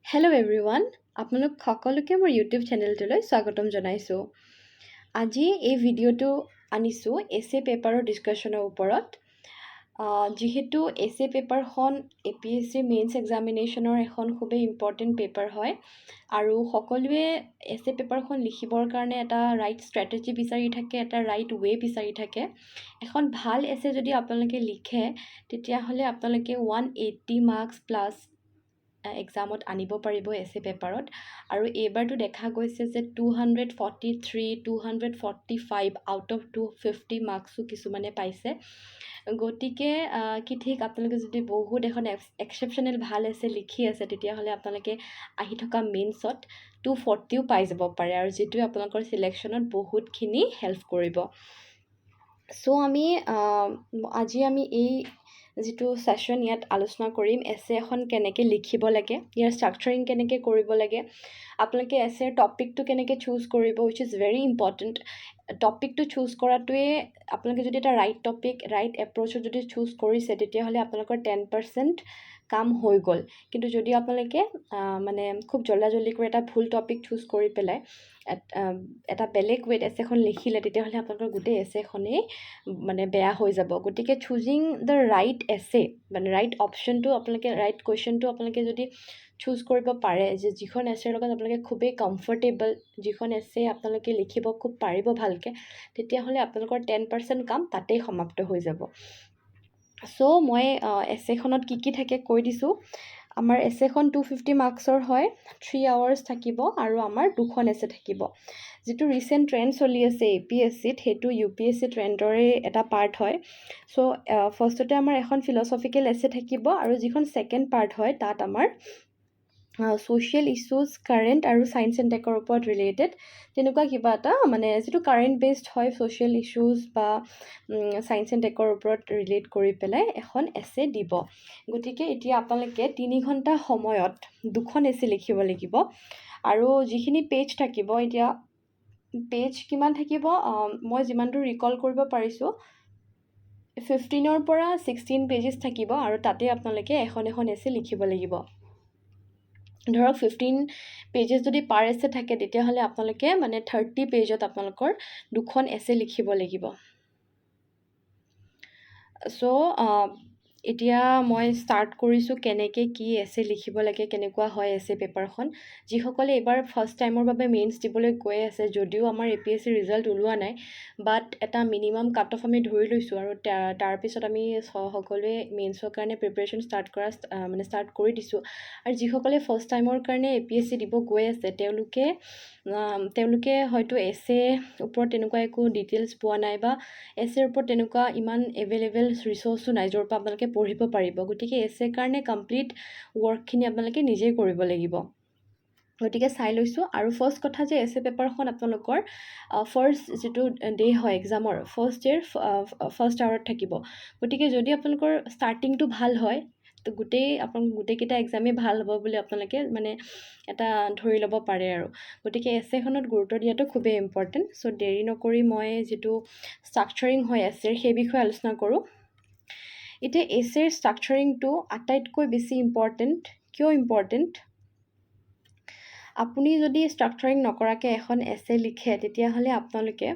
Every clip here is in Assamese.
হেল্ল' এভৰিৱান, আপোনালোক সকলোকে মোৰ ইউটিউব চেনেলটোলৈ স্বাগতম জনাইছোঁ। আজি এই ভিডিঅ'টো আনিছোঁ এছে পেপাৰৰ ডিছকাশ্যনৰ ওপৰত। যিহেতু এছে পেপাৰখন APSC মেইনছ এক্সামিনেশ্যনৰ এখন খুবেই ইম্পৰ্টেণ্ট পেপাৰ হয় আৰু সকলোৱে এছে পেপাৰখন লিখিবৰ কাৰণে এটা ৰাইট ষ্ট্ৰেটেজি বিচাৰি থাকে, এটা ৰাইট ৱে বিচাৰি থাকে। এখন ভাল এছে যদি আপোনালোকে লিখে তেতিয়াহ'লে আপোনালোকে 180 মাৰ্কছ প্লাছ এক্সামত আনিব পাৰিব এছে পেপাৰত। আৰু এইবাৰতো দেখা গৈছে যে 243, 245 আউট অফ 250 মাৰ্কছো কিছুমানে পাইছে। গতিকে কি ঠিক আপোনালোকে যদি বহুত এখন এক্সেপশ্যনেল ভাল এছে লিখি আছে তেতিয়াহ'লে আপোনালোকে আহি থকা মেইনছত 240ও পাই যাব পাৰে, আৰু যিটোৱে আপোনালোকৰ চিলেকশ্যনত বহুতখিনি হেল্প কৰিব। চ' আজি আমি এই যিটো ছেশ্যন ইয়াত আলোচনা কৰিম এছে এখন কেনেকৈ লিখিব লাগে, ইয়াৰ ষ্ট্ৰাকচাৰিং কেনেকৈ কৰিব লাগে, আপোনালোকে এছেৰ টপিকটো কেনেকৈ চুজ কৰিব, উইচ ইজ ভেৰি ইম্পৰ্টেণ্ট। টপিকটো চুজ কৰাটোৱে আপোনালোকে যদি এটা ৰাইট টপিক ৰাইট এপ্ৰ'চত যদি চুজ কৰিছে তেতিয়াহ'লে আপোনালোকৰ 10% কাম হৈ গ'ল। কিন্তু যদি আপোনালোকে মানে খুব জল্দি কৰি এটা ভুল টপিক চুজ কৰি পেলাই এটা বেলেগ ৱেত এছেখন লিখিলে তেতিয়াহ'লে আপোনালোকৰ গোটেই এছেখনেই মানে বেয়া হৈ যাব। গতিকে চুজিং দ্য ৰাইট এছে মানে ৰাইট অপশ্যনটো আপোনালোকে ৰাইট কুৱেশ্যনটো আপোনালোকে যদি চুজ কৰিব পাৰে, যিখন এছেৰ লগত আপোনালোকে খুবেই কমফৰ্টেবল, যিখন এছে আপোনালোকে লিখিব খুব পাৰিব ভালকৈ, তেতিয়াহ'লে আপোনালোকৰ 10% কাম তাতেই সমাপ্ত হৈ যাব। চ' মই এছেখনত কি থাকে কৈ দিছোঁ। আমাৰ এছেখন 250 মাৰ্কছৰ হয়, 3 আৱাৰ্ছ থাকিব আৰু আমাৰ 2খন এছে থাকিব। যিটো ৰিচেণ্ট ট্ৰেণ্ড চলি আছে APSCত সেইটো UPSC ট্ৰেণ্ডৰে এটা পাৰ্ট হয়। চ' ফাৰ্ষ্টতে আমাৰ এখন ফিলচফিকেল এছে থাকিব আৰু যিখন ছেকেণ্ড পাৰ্ট হয় তাত আমাৰ ছ'চিয়েল ইছ্যুজ, কাৰেণ্ট আৰু ছায়েন্স এণ্ড টেকৰ ওপৰত ৰিলেটেড তেনেকুৱা কিবা এটা মানে যিটো কাৰেণ্ট বেছড হয়, ছ'চিয়েল ইছ্যুজ বা ছায়েন্স এণ্ড টেকৰ ওপৰত ৰিলেট কৰি পেলাই এখন এছে দিব। গতিকে এতিয়া আপোনালোকে 3 ঘণ্টা সময়ত 2খন এছে লিখিব লাগিব। আৰু যিখিনি পেজ থাকিব, এতিয়া পেজ কিমান থাকিব মই যিমানটো ৰিকল কৰিব পাৰিছোঁ 15ৰ পৰা 16 পেজেছ থাকিব, আৰু তাতে আপোনালোকে এখন এছে লিখিব লাগিব। ধৰক 15 পেজেছ যদি পাৰ এছে থাকে তেতিয়াহ'লে আপোনালোকে মানে 30 পেজত আপোনালোকৰ 2খন এছে লিখিব লাগিব। চ' এতিয়া মই ষ্টাৰ্ট কৰিছোঁ কেনেকৈ কি এছে লিখিব লাগে, কেনেকুৱা হয় এছে পেপাৰখন। যিসকলে এইবাৰ ফাৰ্ষ্ট টাইমৰ বাবে মেইনছ দিবলৈ গৈ আছে, যদিও আমাৰ APSC ৰিজাল্ট ওলোৱা নাই, বাট এটা মিনিমাম কাট অফ আমি ধৰি লৈছোঁ আৰু তাৰপিছত আমি সকলোৱে মেইনছৰ কাৰণে প্ৰিপেৰেশ্যন ষ্টাৰ্ট কৰি দিছোঁ। আৰু যিসকলে ফাৰ্ষ্ট টাইমৰ কাৰণে APSC দিব গৈ আছে তেওঁলোকে হয়তো এছে ওপৰত তেনেকুৱা একো ডিটেইলছ পোৱা নাই, বা এছেৰ ওপৰত তেনেকুৱা ইমান এভেইলেবল ৰিচ'ৰ্চো নাই য'ৰ পৰা আপোনালোকে পঢ়িব পাৰিব। গতিকে এছেৰ কাৰণে কমপ্লিট ৱৰ্কখিনি আপোনালোকে নিজেই কৰিব লাগিব। গতিকে চাই লৈছোঁ। আৰু ফাৰ্ষ্ট কথা যে এছে পেপাৰখন আপোনালোকৰ ফাৰ্ষ্ট যিটো ডে হয় এক্সামৰ, ফাৰ্ষ্ট ডেৰ ফাৰ্ষ্ট আৱাৰত থাকিব। গতিকে যদি আপোনালোকৰ ষ্টাৰ্টিংটো ভাল হয় তো গোটেইকেইটা এক্সামেই ভাল হ'ব বুলি আপোনালোকে মানে এটা ধৰি ল'ব পাৰে আৰু। গতিকে এছেখনত গুৰুত্ব দিয়াটো খুবেই ইম্পৰ্টেণ্ট। চ' দেৰি নকৰি মই যিটো ষ্ট্ৰাকচাৰিং হয় এছেৰ সেই বিষয়ে আলোচনা কৰোঁ। এতিয়া এছেৰ ষ্ট্ৰাকচাৰিংটো আটাইতকৈ বেছি ইম্পৰ্টেণ্ট। কিয় ইম্পৰ্টেণ্ট? আপুনি যদি ষ্ট্ৰাকচাৰিং নকৰাকৈ এখন এছে লিখে তেতিয়াহ'লে আপোনালোকে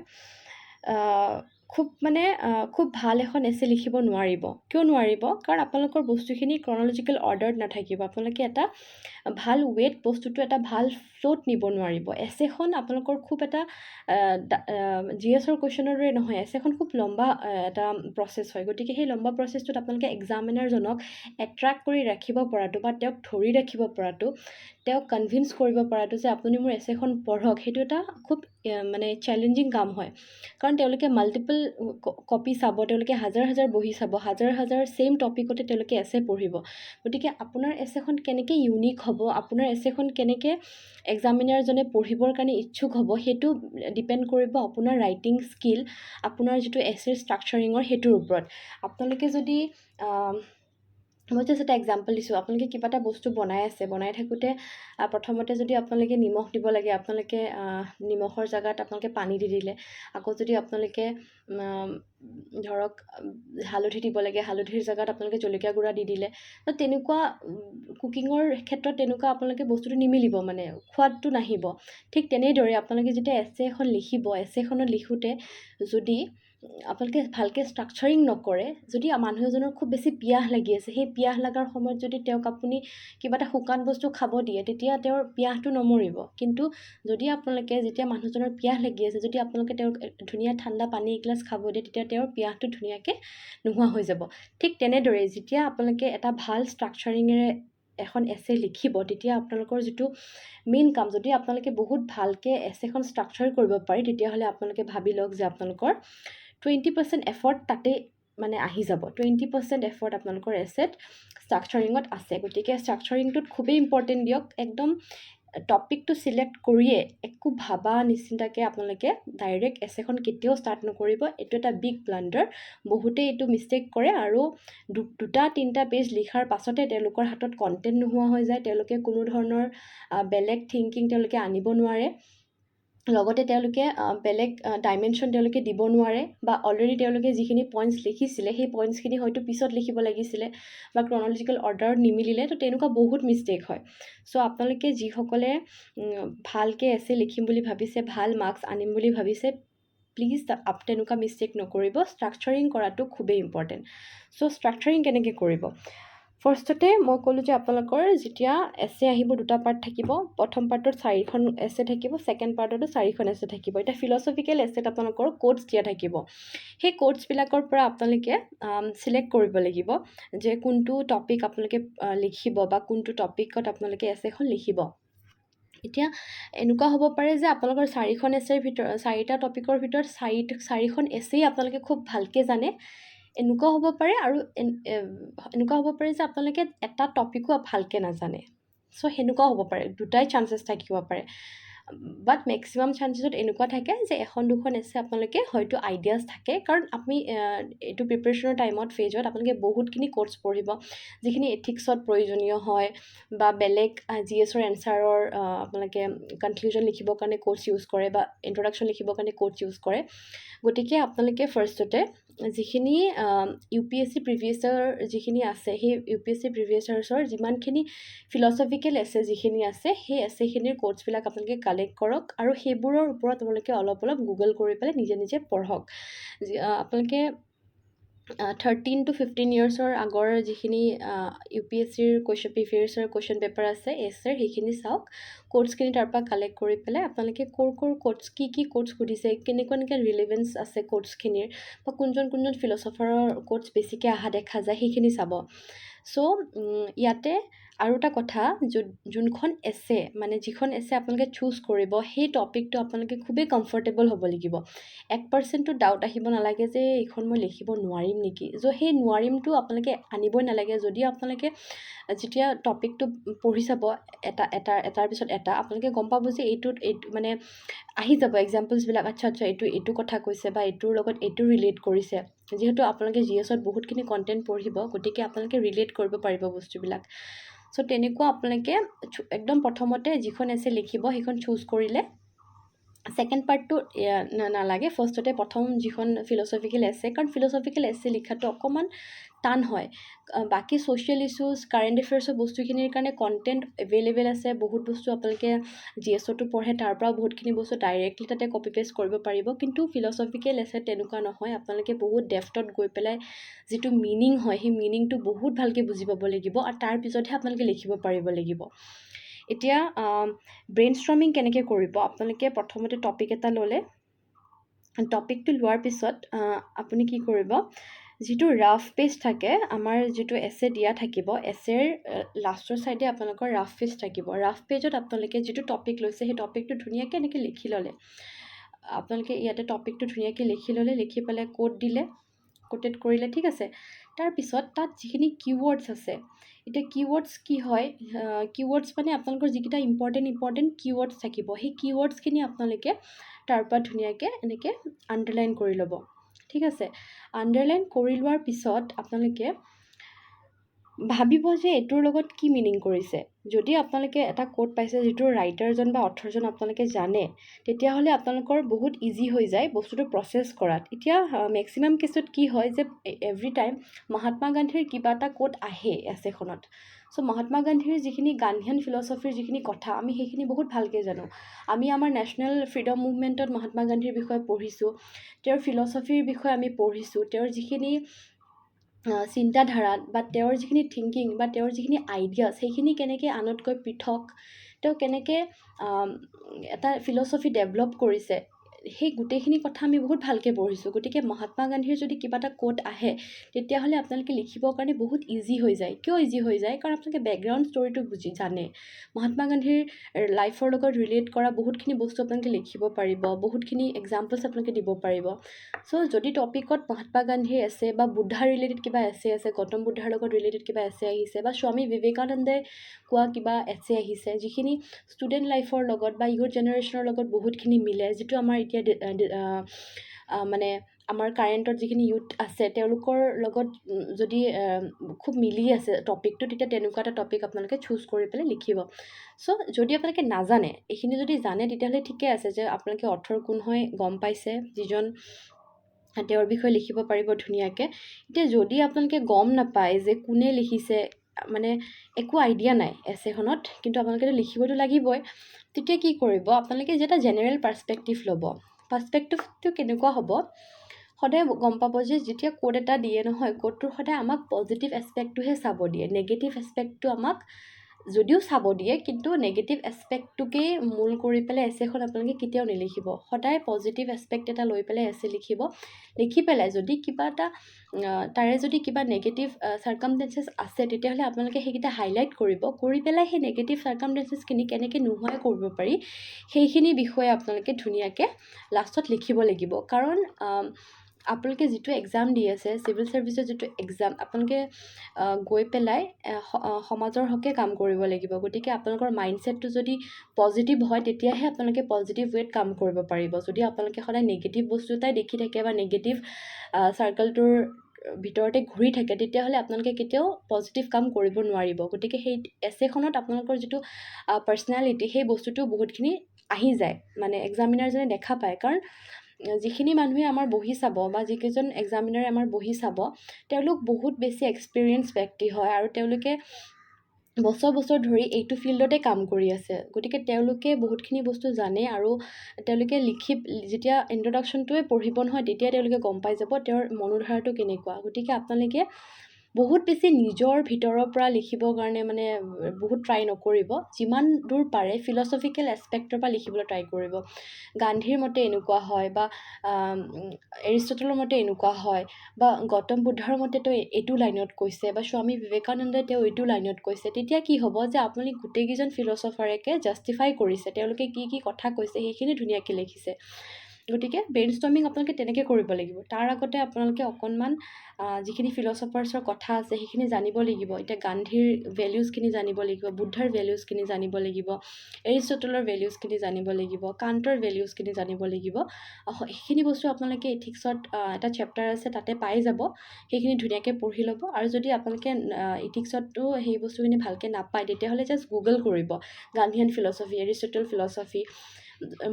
খুব ভাল এখন এছে লিখিব নোৱাৰিব। কিয় নোৱাৰিব? কাৰণ আপোনালোকৰ বস্তুখিনি ক্ৰনলজিকেল অৰ্ডাৰত নাথাকিব। আপোনালোকে এটা ভাল ৱেত বস্তুটো এটা ভাল ফ্ল'ত নিব নোৱাৰিব। এছেখন আপোনালোকৰ খুব এটা GSৰ কুৱেশ্যনৰ দৰে নহয়, এছেখন খুব লম্বা এটা প্ৰচেছ হয়। গতিকে সেই লম্বা প্ৰচেছটোত আপোনালোকে এক্সামিনাৰজনক এট্ৰেক্ট কৰি ৰাখিব পৰাটো বা তেওঁক ধৰি ৰাখিব পৰাটো, তেওঁক কনভিন্স কৰিব পৰাটো যে আপুনি মোৰ এছেখন পঢ়ক, সেইটো এটা খুব মানে চেলেঞ্জিং কাম হয়। কাৰণ তেওঁলোকে মাল্টিপল কপি চাব, তেওঁলোকে হাজাৰ বহি চাব, হাজাৰ ছেইম টপিকতে তেওঁলোকে এছে পঢ়িব। গতিকে আপোনাৰ এছেখন কেনেকৈ ইউনিক হ'ব, আপোনাৰ এছেখন কেনেকৈ এক্সামিনাৰজনে পঢ়িবৰ কাৰণে ইচ্ছুক হ'ব, সেইটো ডিপেণ্ড কৰিব আপোনাৰ ৰাইটিং স্কিল, আপোনাৰ যিটো এছেৰ ষ্ট্ৰাকচাৰিঙৰ সেইটোৰ ওপৰত। আপোনালোকে যদি মই জাষ্ট এটা এক্সাম্পল দিছোঁ। আপোনালোকে কিবা এটা বস্তু বনাই আছে, বনাই থাকোঁতে প্ৰথমতে যদি আপোনালোকে নিমখ দিব লাগে, আপোনালোকে নিমখৰ জেগাত আপোনালোকে পানী দি দিলে। আকৌ যদি আপোনালোকে ধৰক হালধি দিব লাগে, হালধিৰ জেগাত আপোনালোকে জলকীয়া গুড়া দি দিলে। তো তেনেকুৱা কুকিঙৰ ক্ষেত্ৰত তেনেকুৱা আপোনালোকে বস্তুটো নিমিলিব, মানে সোৱাদটো নাহিব। ঠিক তেনেদৰে আপোনালোকে যেতিয়া এছে এখন লিখিব, এছেখনত লিখোঁতে যদি আপোনালোকে ভালকৈ ষ্ট্ৰাকচাৰিং নকৰে, যদি মানুহ এজনৰ খুব বেছি পিয়াহ লাগি আছে, সেই পিয়াহ লগাৰ সময়ত যদি তেওঁক আপুনি কিবা এটা শুকান বস্তু খাব দিয়ে, তেতিয়া তেওঁৰ পিয়াহটো নমৰিব। কিন্তু যদি আপোনালোকে যেতিয়া মানুহজনৰ পিয়াহ লাগি আছে, যদি আপোনালোকে তেওঁক ধুনীয়া ঠাণ্ডা পানী এগিলাচ খাব দিয়ে, তেতিয়া তেওঁৰ পিয়াহটো ধুনীয়াকৈ নোহোৱা হৈ যাব। ঠিক তেনেদৰে যেতিয়া আপোনালোকে এটা ভাল ষ্ট্ৰাকচাৰিঙেৰে এখন এছে লিখিব, তেতিয়া আপোনালোকৰ যিটো মেইন কাম, যদি আপোনালোকে বহুত ভালকৈ এছেখন ষ্ট্ৰাকচাৰ কৰিব পাৰে, তেতিয়াহ'লে আপোনালোকে ভাবি লওক যে আপোনালোকৰ 20% এফৰ্ট তাতে মানে আহি যাব। 20% এফৰ্ট আপোনালোকৰ এছেট ষ্ট্ৰাকচাৰিঙত আছে। গতিকে ষ্ট্ৰাকচাৰিংটোত খুবেই ইম্পৰ্টেণ্ট দিয়ক। একদম টপিকটো চিলেক্ট কৰিয়ে একো ভাবা নিচিন্তাকৈ আপোনালোকে ডাইৰেক্ট এছেখন কেতিয়াও ষ্টাৰ্ট নকৰিব। এইটো এটা বিগ ব্লাণ্ডাৰ। বহুতেই এইটো মিষ্টেক কৰে আৰু 2-3টা পেজ লিখাৰ পাছতে তেওঁলোকৰ হাতত কণ্টেণ্ট নোহোৱা হৈ যায়। তেওঁলোকে কোনো ধৰণৰ বেলেগ থিংকিং তেওঁলোকে আনিব নোৱাৰে। লগতে তেওঁলোকে বেলেগ ডাইমেনশ্যন তেওঁলোকে দিব নোৱাৰে, বা অলৰেডি তেওঁলোকে যিখিনি পইণ্টছ লিখিছিলে, সেই পইণ্টছখিনি হয়তো পিছত লিখিব লাগিছিলে বা ক্ৰনলজিকেল অৰ্ডাৰত নিমিলিলে। তো তেনেকুৱা বহুত মিষ্টেক হয়। চ' আপোনালোকে যিসকলে ভালকৈ এছে লিখিম বুলি ভাবিছে, ভাল মাৰ্কছ আনিম বুলি ভাবিছে, প্লিজ তেনেকুৱা মিষ্টেক নকৰিব। ষ্ট্ৰাকচাৰিং কৰাটো খুবেই ইম্পৰ্টেণ্ট। চ' ষ্ট্ৰাকচাৰিং কেনেকৈ কৰিব? ফাৰ্ষ্টতে মই ক'লোঁ যে আপোনালোকৰ যেতিয়া এছে আহিব, 2টা পাৰ্ট থাকিব। প্ৰথম পাৰ্টত 4খন এছে থাকিব, ছেকেণ্ড পাৰ্টতো 4খন এছে থাকিব। এতিয়া ফিলচফিকেল এছেত আপোনালোকৰ কোটছ দিয়া থাকিব। সেই কোটছবিলাকৰ পৰা আপোনালোকে চিলেক্ট কৰিব লাগিব যে কোনটো টপিক আপোনালোকে লিখিব বা কোনটো টপিকত আপোনালোকে এছেখন লিখিব। এতিয়া এনেকুৱা হ'ব পাৰে যে আপোনালোকৰ 4খন এছেৰ ভিতৰত, 4টা টপিকৰ ভিতৰত 4খন এছেই আপোনালোকে খুব ভালকৈ জানে। এনেকুৱা হ'ব পাৰে, আৰু এনেকুৱা হ'ব পাৰে যে আপোনালোকে এটা টপিকো ভালকৈ নাজানে। চ' সেনেকুৱাও হ'ব পাৰে, 2টাই চান্সেছ থাকিব পাৰে। বাট মেক্সিমাম চান্সেছত এনেকুৱা থাকে যে 1-2খন এছে আপোনালোকে হয়তো আইডিয়াছ থাকে, কাৰণ আপুনি এইটো প্ৰিপেৰেশ্যনৰ টাইমত ফেজত আপোনালোকে বহুতখিনি কোৰ্চ পঢ়িব, যিখিনি এথিক্সত প্ৰয়োজনীয় হয়, বা বেলেগ GSৰ এনচাৰৰ আপোনালোকে কনক্লুজন লিখিবৰ কাৰণে কোৰ্চ ইউজ কৰে, বা ইন্ট্ৰডাকশ্যন লিখিবৰ কাৰণে কোৰ্চ ইউজ কৰে। গতিকে আপোনালোকে ফাৰ্ষ্টতে যিখিনি UPSC প্ৰিভিয়াছৰ যিখিনি আছে, সেই UPSC প্ৰিভিয়াছাৰ্ছৰ যিমানখিনি ফিলচফিকেল এছে যিখিনি আছে, সেই এছেখিনিৰ কোটছবিলাক আপোনালোকে কালেক্ট কৰক, আৰু সেইবোৰৰ ওপৰত আপোনালোকে অলপ গুগল কৰি পেলাই নিজে নিজে পঢ়ক। আপোনালোকে 13 to 15 ইয়াৰ্ছৰ আগৰ যিখিনি UPSCৰ প্ৰিভিয়াছৰ কুৱেশ্যন পেপাৰ আছে এছেৰ, সেইখিনি চাওক। কোটছখিনি তাৰপৰা কালেক্ট কৰি পেলাই আপোনালোকে ক'ৰ কোটছ, কি কোটছ সুধিছে, কেনেকুৱা ৰিলেভেঞ্চ আছে কোটছখিনিৰ, বা কোনজন ফিলচফাৰৰ কোটছ বেছিকৈ অহা দেখা যায়, সেইখিনি চাব। চ' ইয়াতে আৰু এটা কথা, যোনখন এছে, মানে যিখন এছে আপোনালোকে চুজ কৰিব, সেই টপিকটো আপোনালোকে খুবেই কমফৰ্টেবল হ'ব লাগিব। 1%টো ডাউট আহিব নালাগে যে এইখন মই লিখিব নোৱাৰিম নেকি। সেই নোৱাৰিমটো আপোনালোকে আনিবই নালাগে। যদি আপোনালোকে যেতিয়া টপিকটো পঢ়ি চাব এটাৰ পিছত এটা, আপোনালোকে গম পাব যে এইটো মানে আহি যাব এক্সাম্পলছবিলাক। আচ্ছা এইটো কথা কৈছে, বা এইটোৰ লগত এইটো ৰিলেট কৰিছে। যিহেতু আপোনালোকে GSত বহুতখিনি কণ্টেণ্ট পঢ়িব, গতিকে আপোনালোকে ৰিলেট কৰিব পাৰিব বস্তুবিলাক। চ' তেনেকুৱা আপোনালোকে একদম প্ৰথমতে যিখন এছে লিখিব সেইখন চুজ কৰিলে ছেকেণ্ড পাৰ্টটো নালাগে। ফাৰ্ষ্টতে প্ৰথম যিখন ফিলচফিকেল এছে, কাৰণ ফিলচফিকেল এছে লিখাটো অকণমান টান হয়। বাকী ছ'চিয়েল ইছ্যুজ, কাৰেণ্ট এফেয়াৰ্ছৰ বস্তুখিনিৰ কাৰণে কণ্টেণ্ট এভেইলেবল আছে। বহুত বস্তু আপোনালোকে GSতো পঢ়ে, তাৰ পৰাও বহুতখিনি বস্তু ডাইৰেক্টলি তাতে কপি পেষ্ট কৰিব পাৰিব। কিন্তু ফিলচফিকেল এছে তেনেকুৱা নহয়। আপোনালোকে বহুত ডেফ্টত গৈ পেলাই যিটো মিনিং হয়, সেই মিনিংটো বহুত ভালকৈ বুজি পাব লাগিব, আৰু তাৰপিছতহে আপোনালোকে লিখিব পাৰিব লাগিব। এতিয়া ব্ৰেইন ষ্ট্ৰমিং কেনেকৈ কৰিব? আপোনালোকে প্ৰথমতে টপিক এটা ল'লে, টপিকটো লোৱাৰ পিছত আপুনি কি কৰিব, যিটো ৰাফ পেজ থাকে, আমাৰ যিটো এছে দিয়া থাকিব, এছেৰ লাষ্টৰ ছাইডে আপোনালোকৰ ৰাফ পেজ থাকিব। ৰাফ পেজত আপোনালোকে যিটো টপিক লৈছে, সেই টপিকটো ধুনীয়াকৈ এনেকৈ লিখি ল'লে। আপোনালোকে ইয়াতে টপিকটো ধুনীয়াকৈ লিখি ল'লে, লিখি পেলাই কোড দিলে, কোটেড কৰিলে, ঠিক আছে। তাৰপিছত তাত যিখিনি কিৱৰ্ডছ আছে, এতিয়া কিৱৰ্ডছ কি হয়, কিৱৰ্ডছ মানে আপোনালোকৰ যিকেইটা ইম্পৰ্টেণ্ট কিৱৰ্ডছ থাকিব, সেই কিৱৰ্ডছখিনি আপোনালোকে তাৰপৰা ধুনীয়াকৈ এনেকৈ আণ্ডাৰলাইন কৰি ল'ব, ঠিক আছে। আণ্ডাৰলাইন কৰি লোৱাৰ পিছত আপোনালোকে ভাবিব যে এইটোৰ লগত কি মিনিং কৰিছে। যদি আপোনালোকে এটা কোড পাইছে যিটো ৰাইটাৰজন বা অথৰজন আপোনালোকে জানে, তেতিয়াহ'লে আপোনালোকৰ বহুত ইজি হৈ যায় বস্তুটো প্ৰচেছ কৰাত। এতিয়া মেক্সিমাম কেছত কি হয় যে এভৰি টাইম মহাত্মা গান্ধীৰ কিবা এটা কোড আহে এছেখনত। চ' মহাত্মা গান্ধীৰ যিখিনি গান্ধীয়ান ফিলচফিৰ যিখিনি কথা আমি সেইখিনি বহুত ভালকৈ জানো। আমি আমাৰ নেশ্যনেল ফ্ৰীডম মুভমেণ্টত মহাত্মা গান্ধীৰ বিষয়ে পঢ়িছোঁ, তেওঁৰ ফিলচফিৰ বিষয়ে আমি পঢ়িছোঁ, তেওঁৰ যিখিনি চিন্তাধাৰাত বা তেওঁৰ যিখিনি থিংকিং বা তেওঁৰ যিখিনি আইডিয়াছ সেইখিনি কেনেকৈ আনতকৈ পৃথক, তেওঁ কেনেকৈ এটা ফিলচফি ডেভেলপ কৰিছে, সেই গোটেইখিনি কথা আমি বহুত ভালকৈ পঢ়িছোঁ। গতিকে মহাত্মা গান্ধীৰ যদি কিবা এটা কোড আহে তেতিয়াহ'লে আপোনালোকে লিখিবৰ কাৰণে বহুত ইজি হৈ যায়। কিয় ইজি হৈ যায়? কাৰণ আপোনালোকে বেকগ্ৰাউণ্ড ষ্টৰিটো জানে। মহাত্মা গান্ধীৰ লাইফৰ লগত ৰিলেট কৰা বহুতখিনি বস্তু আপোনালোকে লিখিব পাৰিব, বহুতখিনি এক্সাম্পলছ আপোনালোকে দিব পাৰিব। চ' যদি টপিকত মহাত্মা গান্ধীৰ এছে বা বুদ্ধাৰ ৰিলেটেড কিবা এছে আছে, গৌতম বুদ্ধাৰ লগত ৰিলেটেড কিবা এছে আহিছে, বা স্বামী বিবেকানন্দে কোৱা কিবা এছে আহিছে যিখিনি ষ্টুডেণ্ট লাইফৰ লগত বা ইয়ুথ জেনেৰেশ্যনৰ লগত বহুতখিনি মিলে, যিটো আমাৰ এতিয়া মানে আমাৰ কাৰেণ্টত যিখিনি ইয়ুথ আছে তেওঁলোকৰ লগত যদি খুব মিলি আছে টপিকটো, তেতিয়া তেনেকুৱা এটা টপিক আপোনালোকে চুজ কৰি পেলাই লিখিব। চ' যদি আপোনালোকে নাজানে, এইখিনি যদি জানে তেতিয়াহ'লে ঠিকে আছে যে আপোনালোকে অথৰ কোন হয় গম পাইছে, যিজন তেওঁৰ বিষয়ে লিখিব পাৰিব ধুনীয়াকৈ। এতিয়া যদি আপোনালোকে গম নাপায় যে কোনে লিখিছে, মানে একো আইডিয়া নাই এছেখনত, কিন্তু আপোনালোকেতো লিখিবতো লাগিবই, তেতিয়া কি কৰিব, আপোনালোকে যে এটা জেনেৰেল পাৰ্চপেক্টিভ ল'ব। পাৰ্চপেক্টিভটো কেনেকুৱা হ'ব? সদায় গম পাব যে যেতিয়া কোড এটা দিয়ে নহয়, কোডটোৰ সদায় আমাক পজিটিভ এছপেক্টটোহে চাব দিয়ে, নেগেটিভ এছপেক্টটো আমাক যদিও চাব দিয়ে, কিন্তু নেগেটিভ এছপেক্টটোকেই মূল কৰি পেলাই এছেখন আপোনালোকে কেতিয়াও নিলিখিব। সদায় পজিটিভ এছপেক্ট এটা লৈ পেলাই এছে লিখিব। লিখি পেলাই যদি কিবা এটা তাৰে যদি কিবা নেগেটিভ চাৰ্কামষ্টেঞ্চেছ আছে, তেতিয়াহ'লে আপোনালোকে সেইকেইটা হাইলাইট কৰিব, কৰি পেলাই সেই নেগেটিভ চাৰ্কামষ্টেঞ্চেছখিনি কেনেকৈ নোহোৱাই কৰিব পাৰি সেইখিনি বিষয়ে আপোনালোকে ধুনীয়াকৈ লাষ্টত লিখিব লাগিব। কাৰণ আপোনালোকে যিটো এক্সাম দি আছে, চিভিল ছাৰ্ভিচৰ যিটো এক্সাম, আপোনালোকে গৈ পেলাই সমাজৰ হকে কাম কৰিব লাগিব। গতিকে আপোনালোকৰ মাইণ্ডছেটটো যদি পজিটিভ হয়, তেতিয়াহে আপোনালোকে পজিটিভ ৱেত কাম কৰিব পাৰিব। যদি আপোনালোকে সদায় নিগেটিভ বস্তু এটাই দেখি থাকে বা নিগেটিভ চাৰ্কলটোৰ ভিতৰতে ঘূৰি থাকে, তেতিয়াহ'লে আপোনালোকে কেতিয়াও পজিটিভ কাম কৰিব নোৱাৰিব। গতিকে সেই এছেখনত আপোনালোকৰ যিটো পাৰ্চনেলিটি, সেই বস্তুটো বহুতখিনি আহি যায়, মানে এক্সামিনাৰজনে দেখা পায়। কাৰণ যিখিনি মানুহে আমাৰ বহি চাব বা যিকেইজন এক্সামিনাৰে আমাৰ বহি চাব, তেওঁলোক বহুত বেছি এক্সপিৰিয়েঞ্চ ব্যক্তি হয় আৰু তেওঁলোকে বছৰ বছৰ ধৰি এইটো ফিল্ডতে কাম কৰি আছে। গতিকে তেওঁলোকে বহুতখিনি বস্তু জানে আৰু তেওঁলোকে যেতিয়া ইন্ট্ৰডাকশ্যনটোৱে পঢ়িব নহয়, তেতিয়া তেওঁলোকে গম পাই যাব তেওঁৰ মনোধাৰাটো কেনেকুৱা। গতিকে আপোনালোকে বহুত বেছি নিজৰ ভিতৰৰ পৰা লিখিবৰ কাৰণে মানে বহুত ট্ৰাই নকৰিব। যিমান দূৰ পাৰে ফিলচফিকেল এছপেক্টৰ পৰা লিখিবলৈ ট্ৰাই কৰিব। গান্ধীৰ মতে এনেকুৱা হয়, বা এৰিষ্টটলৰ মতে এনেকুৱা হয়, বা গৌতম বুদ্ধাৰ মতে তেওঁ এইটো লাইনত কৈছে, বা স্বামী বিবেকানন্দে তেওঁ এইটো লাইনত কৈছে। তেতিয়া কি হ'ব যে আপুনি গোটেইকেইজন ফিলচফাৰকে জাষ্টিফাই কৰিছে, তেওঁলোকে কি কি কথা কৈছে সেইখিনি ধুনীয়াকৈ লিখিছে। গতিকে ব্ৰেইনষ্টৰ্মিং আপোনালোকে তেনেকৈ কৰিব লাগিব। তাৰ আগতে আপোনালোকে অকণমান যিখিনি ফিলচফাৰ্ছৰ কথা আছে সেইখিনি জানিব লাগিব। এতিয়া গান্ধীৰ ভেলিউজখিনি জানিব লাগিব, বুদ্ধাৰ ভেলিউজখিনি জানিব লাগিব, এৰিষ্টটলৰ ভেলিউজখিনি জানিব লাগিব, কাণ্টৰ ভেলিউজখিনি জানিব লাগিব। সেইখিনি বস্তু আপোনালোকে ইথিক্সত এটা চেপ্টাৰ আছে, তাতে পাই যাব। সেইখিনি ধুনীয়াকৈ পঢ়ি ল'ব। আৰু যদি আপোনালোকে ইথিক্সতো সেই বস্তুখিনি ভালকৈ নাপায়, তেতিয়াহ'লে জাষ্ট গুগল কৰিব গান্ধীয়ান ফিলচফি, এৰিষ্টটল ফিলচফি,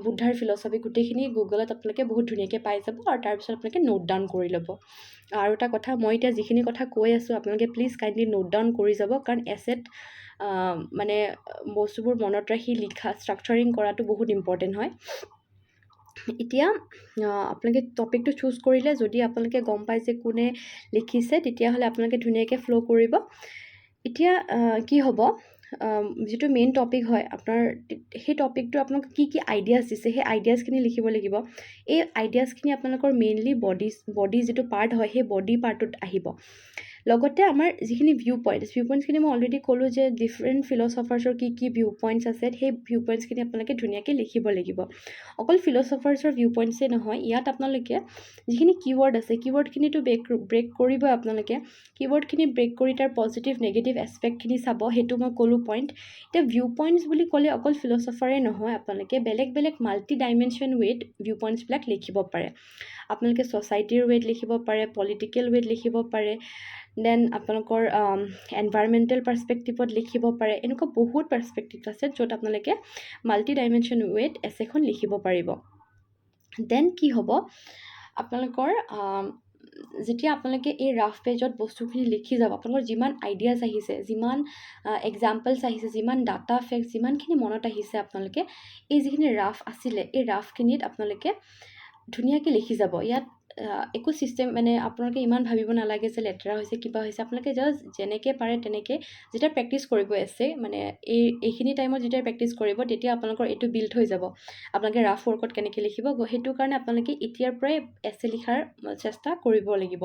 বুদ্ধাৰ ফিলচফি, গোটেইখিনি গুগলত আপোনালোকে বহুত ধুনীয়াকৈ পাই যাব। আৰু তাৰপিছত আপোনালোকে নোট ডাউন কৰি ল'ব। আৰু এটা কথা, মই এতিয়া যিখিনি কথা কৈ আছোঁ আপোনালোকে প্লিজ কাইণ্ডলি নোট ডাউন কৰি যাব। কাৰণ এছেট মানে বস্তুবোৰ মনত ৰাখি লিখা, ষ্ট্ৰাকচাৰিং কৰাটো বহুত ইম্পৰ্টেণ্ট হয়। এতিয়া আপোনালোকে টপিকটো চুজ কৰিলে, যদি আপোনালোকে গম পায় যে কোনে লিখিছে, তেতিয়াহ'লে আপোনালোকে ধুনীয়াকৈ ফ্ল' কৰিব। এতিয়া কি হ'ব, যিটো মেইন টপিক হয় আপোনাৰ, সেই টপিকটো আপোনাক কি কি আইডিয়াছ দিছে, সেই আইডিয়াছখিনি লিখিব লাগিব। এই আইডিয়াছখিনি আপোনালোকৰ মেইনলি বডি যিটো পাৰ্ট হয়, সেই বডি পাৰ্টটোত আহিব। লগতে আমাৰ যিখিনি ভিউ পইণ্টছখিনি মই অলৰেডি ক'লোঁ যে ডিফাৰেণ্ট ফিলচফাৰ্ছৰ কি কি ভিউ পইণ্টছ আছে, সেই ভিউ পইণ্টছখিনি আপোনালোকে ধুনীয়াকৈ লিখিব লাগিব। অকল ফিলচফাৰ্ছৰ ভিউ পইণ্টছেই নহয়, ইয়াত আপোনালোকে যিখিনি কিৱৰ্ড আছে, কিৱৰ্ডখিনিতো ব্ৰেক কৰিবই আপোনালোকে। কিৱৰ্ডখিনি ব্ৰেক কৰি তাৰ পজিটিভ নেগেটিভ এছপেক্টখিনি চাব, সেইটো মই ক'লোঁ পইণ্ট। এতিয়া ভিউ পইণ্টছ বুলি ক'লে অকল ফিলচফাৰে নহয়, আপোনালোকে বেলেগ বেলেগ মাল্টি ডাইমেনশ্যন ৱেত ভিউ পইণ্টছবিলাক লিখিব পাৰে। আপোনালোকে ছ'চাইটিৰ ৱেত লিখিব পাৰে, পলিটিকেল ৱেত লিখিব পাৰে, দেন আপোনালোকৰ এনভাইৰমেণ্টেল পাৰ্চপেক্টিভত লিখিব পাৰে। এনেকুৱা বহুত পাৰ্চপেক্টিভ আছে য'ত আপোনালোকে মাল্টি ডাইমেনশ্যন ৱেত এছেখন লিখিব পাৰিব। দেন কি হ'ব, আপোনালোকৰ যেতিয়া আপোনালোকে এই ৰাফ পেজত বস্তুখিনি লিখি যাব, আপোনালোকৰ যিমান আইডিয়াছ আহিছে, যিমান এক্সাম্পলছ আহিছে, যিমান ডাটা ফেক্টছ, যিমানখিনি মনত আহিছে, আপোনালোকে এই যিখিনি ৰাফ আছিলে এই ৰাফখিনিত আপোনালোকে ধুনীয়াকৈ লিখি যাব। ইয়াত একো ছিষ্টেম মানে আপোনালোকে ইমান ভাবিব নালাগে যে লেতেৰা হৈছে কিবা হৈছে। আপোনালোকে জাষ্ট যেনেকৈ পাৰে তেনেকৈ যেতিয়া প্ৰেক্টিচ কৰিব এছে, মানে এইখিনি টাইমত যেতিয়া প্ৰেক্টিচ কৰিব তেতিয়া আপোনালোকৰ এইটো বিল্ড হৈ যাব। আপোনালোকে ৰাফ ৱৰ্কত কেনেকৈ লিখিব, সেইটো কাৰণে আপোনালোকে এতিয়াৰ পৰাই এছে লিখাৰ চেষ্টা কৰিব লাগিব।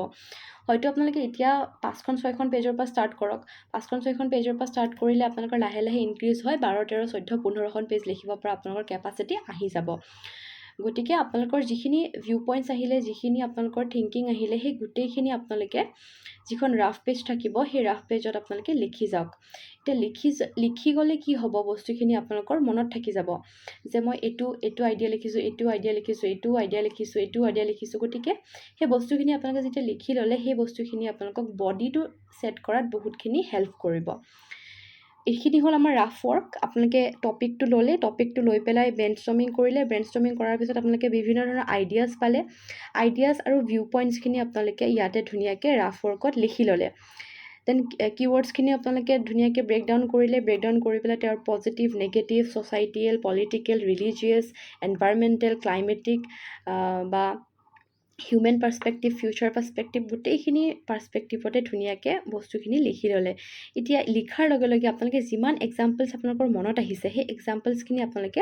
হয়তো আপোনালোকে এতিয়া 5-6খন পেজৰ পৰা ষ্টাৰ্ট কৰক। 5-6খন পেজৰ পৰা ষ্টাৰ্ট কৰিলে আপোনালোকৰ লাহে লাহে ইনক্ৰিজ হয় 12-13-14-15খন পেজ লিখিব পৰা আপোনালোকৰ কেপাচিটি আহি যাব। গতিকে আপোনালোকৰ যিখিনি ভিউ পইণ্টছ আহিলে, যিখিনি আপোনালোকৰ থিংকিং আহিলে, সেই গোটেইখিনি আপোনালোকে যিখন ৰাফ পেজ থাকিব সেই ৰাফ পেজত আপোনালোকে লিখি যাওক। এতিয়া লিখি গ'লে কি হ'ব, বস্তুখিনি আপোনালোকৰ মনত থাকি যাব যে মই এইটো আইডিয়া লিখিছোঁ, এইটো আইডিয়া লিখিছোঁ, এইটো আইডিয়া লিখিছোঁ, এইটো আইডিয়া লিখিছোঁ। গতিকে সেই বস্তুখিনি আপোনালোকে যেতিয়া লিখি ল'লে সেই বস্তুখিনি আপোনালোকক বডিটো ছেট কৰাত বহুতখিনি হেল্প কৰিব। এইখিনি হ'ল আমাৰ ৰাফ ৱৰ্ক। আপোনালোকে টপিকটো ল'লে, টপিকটো লৈ পেলাই ব্ৰেইনষ্টৰ্মিং কৰিলে, ব্ৰেইনষ্টৰ্মিং কৰাৰ পিছত আপোনালোকে বিভিন্ন ধৰণৰ আইডিয়াছ পালে, আইডিয়াছ আৰু ভিউ পইণ্টছখিনি আপোনালোকে ইয়াতে ধুনীয়াকৈ ৰাফ ৱৰ্কত লিখি ল'লে। দেন কিৱৰ্ডছখিনি আপোনালোকে ধুনীয়াকৈ ব্ৰেকডাউন কৰিলে, ব্ৰেকডাউন কৰি পেলাই তেওঁৰ positive, negative, social, political, religious, environmental, climatic বা হিউমেন পাৰ্চপেক্টিভ, ফিউচাৰ পাৰ্চপেক্টিভ, গোটেইখিনি পাৰ্চপেক্টিভতে ধুনীয়াকৈ বস্তুখিনি লিখি ল'লে। এতিয়া লিখাৰ লগে লগে আপোনালোকে যিমান এক্সাম্পলছ আপোনালোকৰ মনত আহিছে সেই এক্সাম্পলছখিনি আপোনালোকে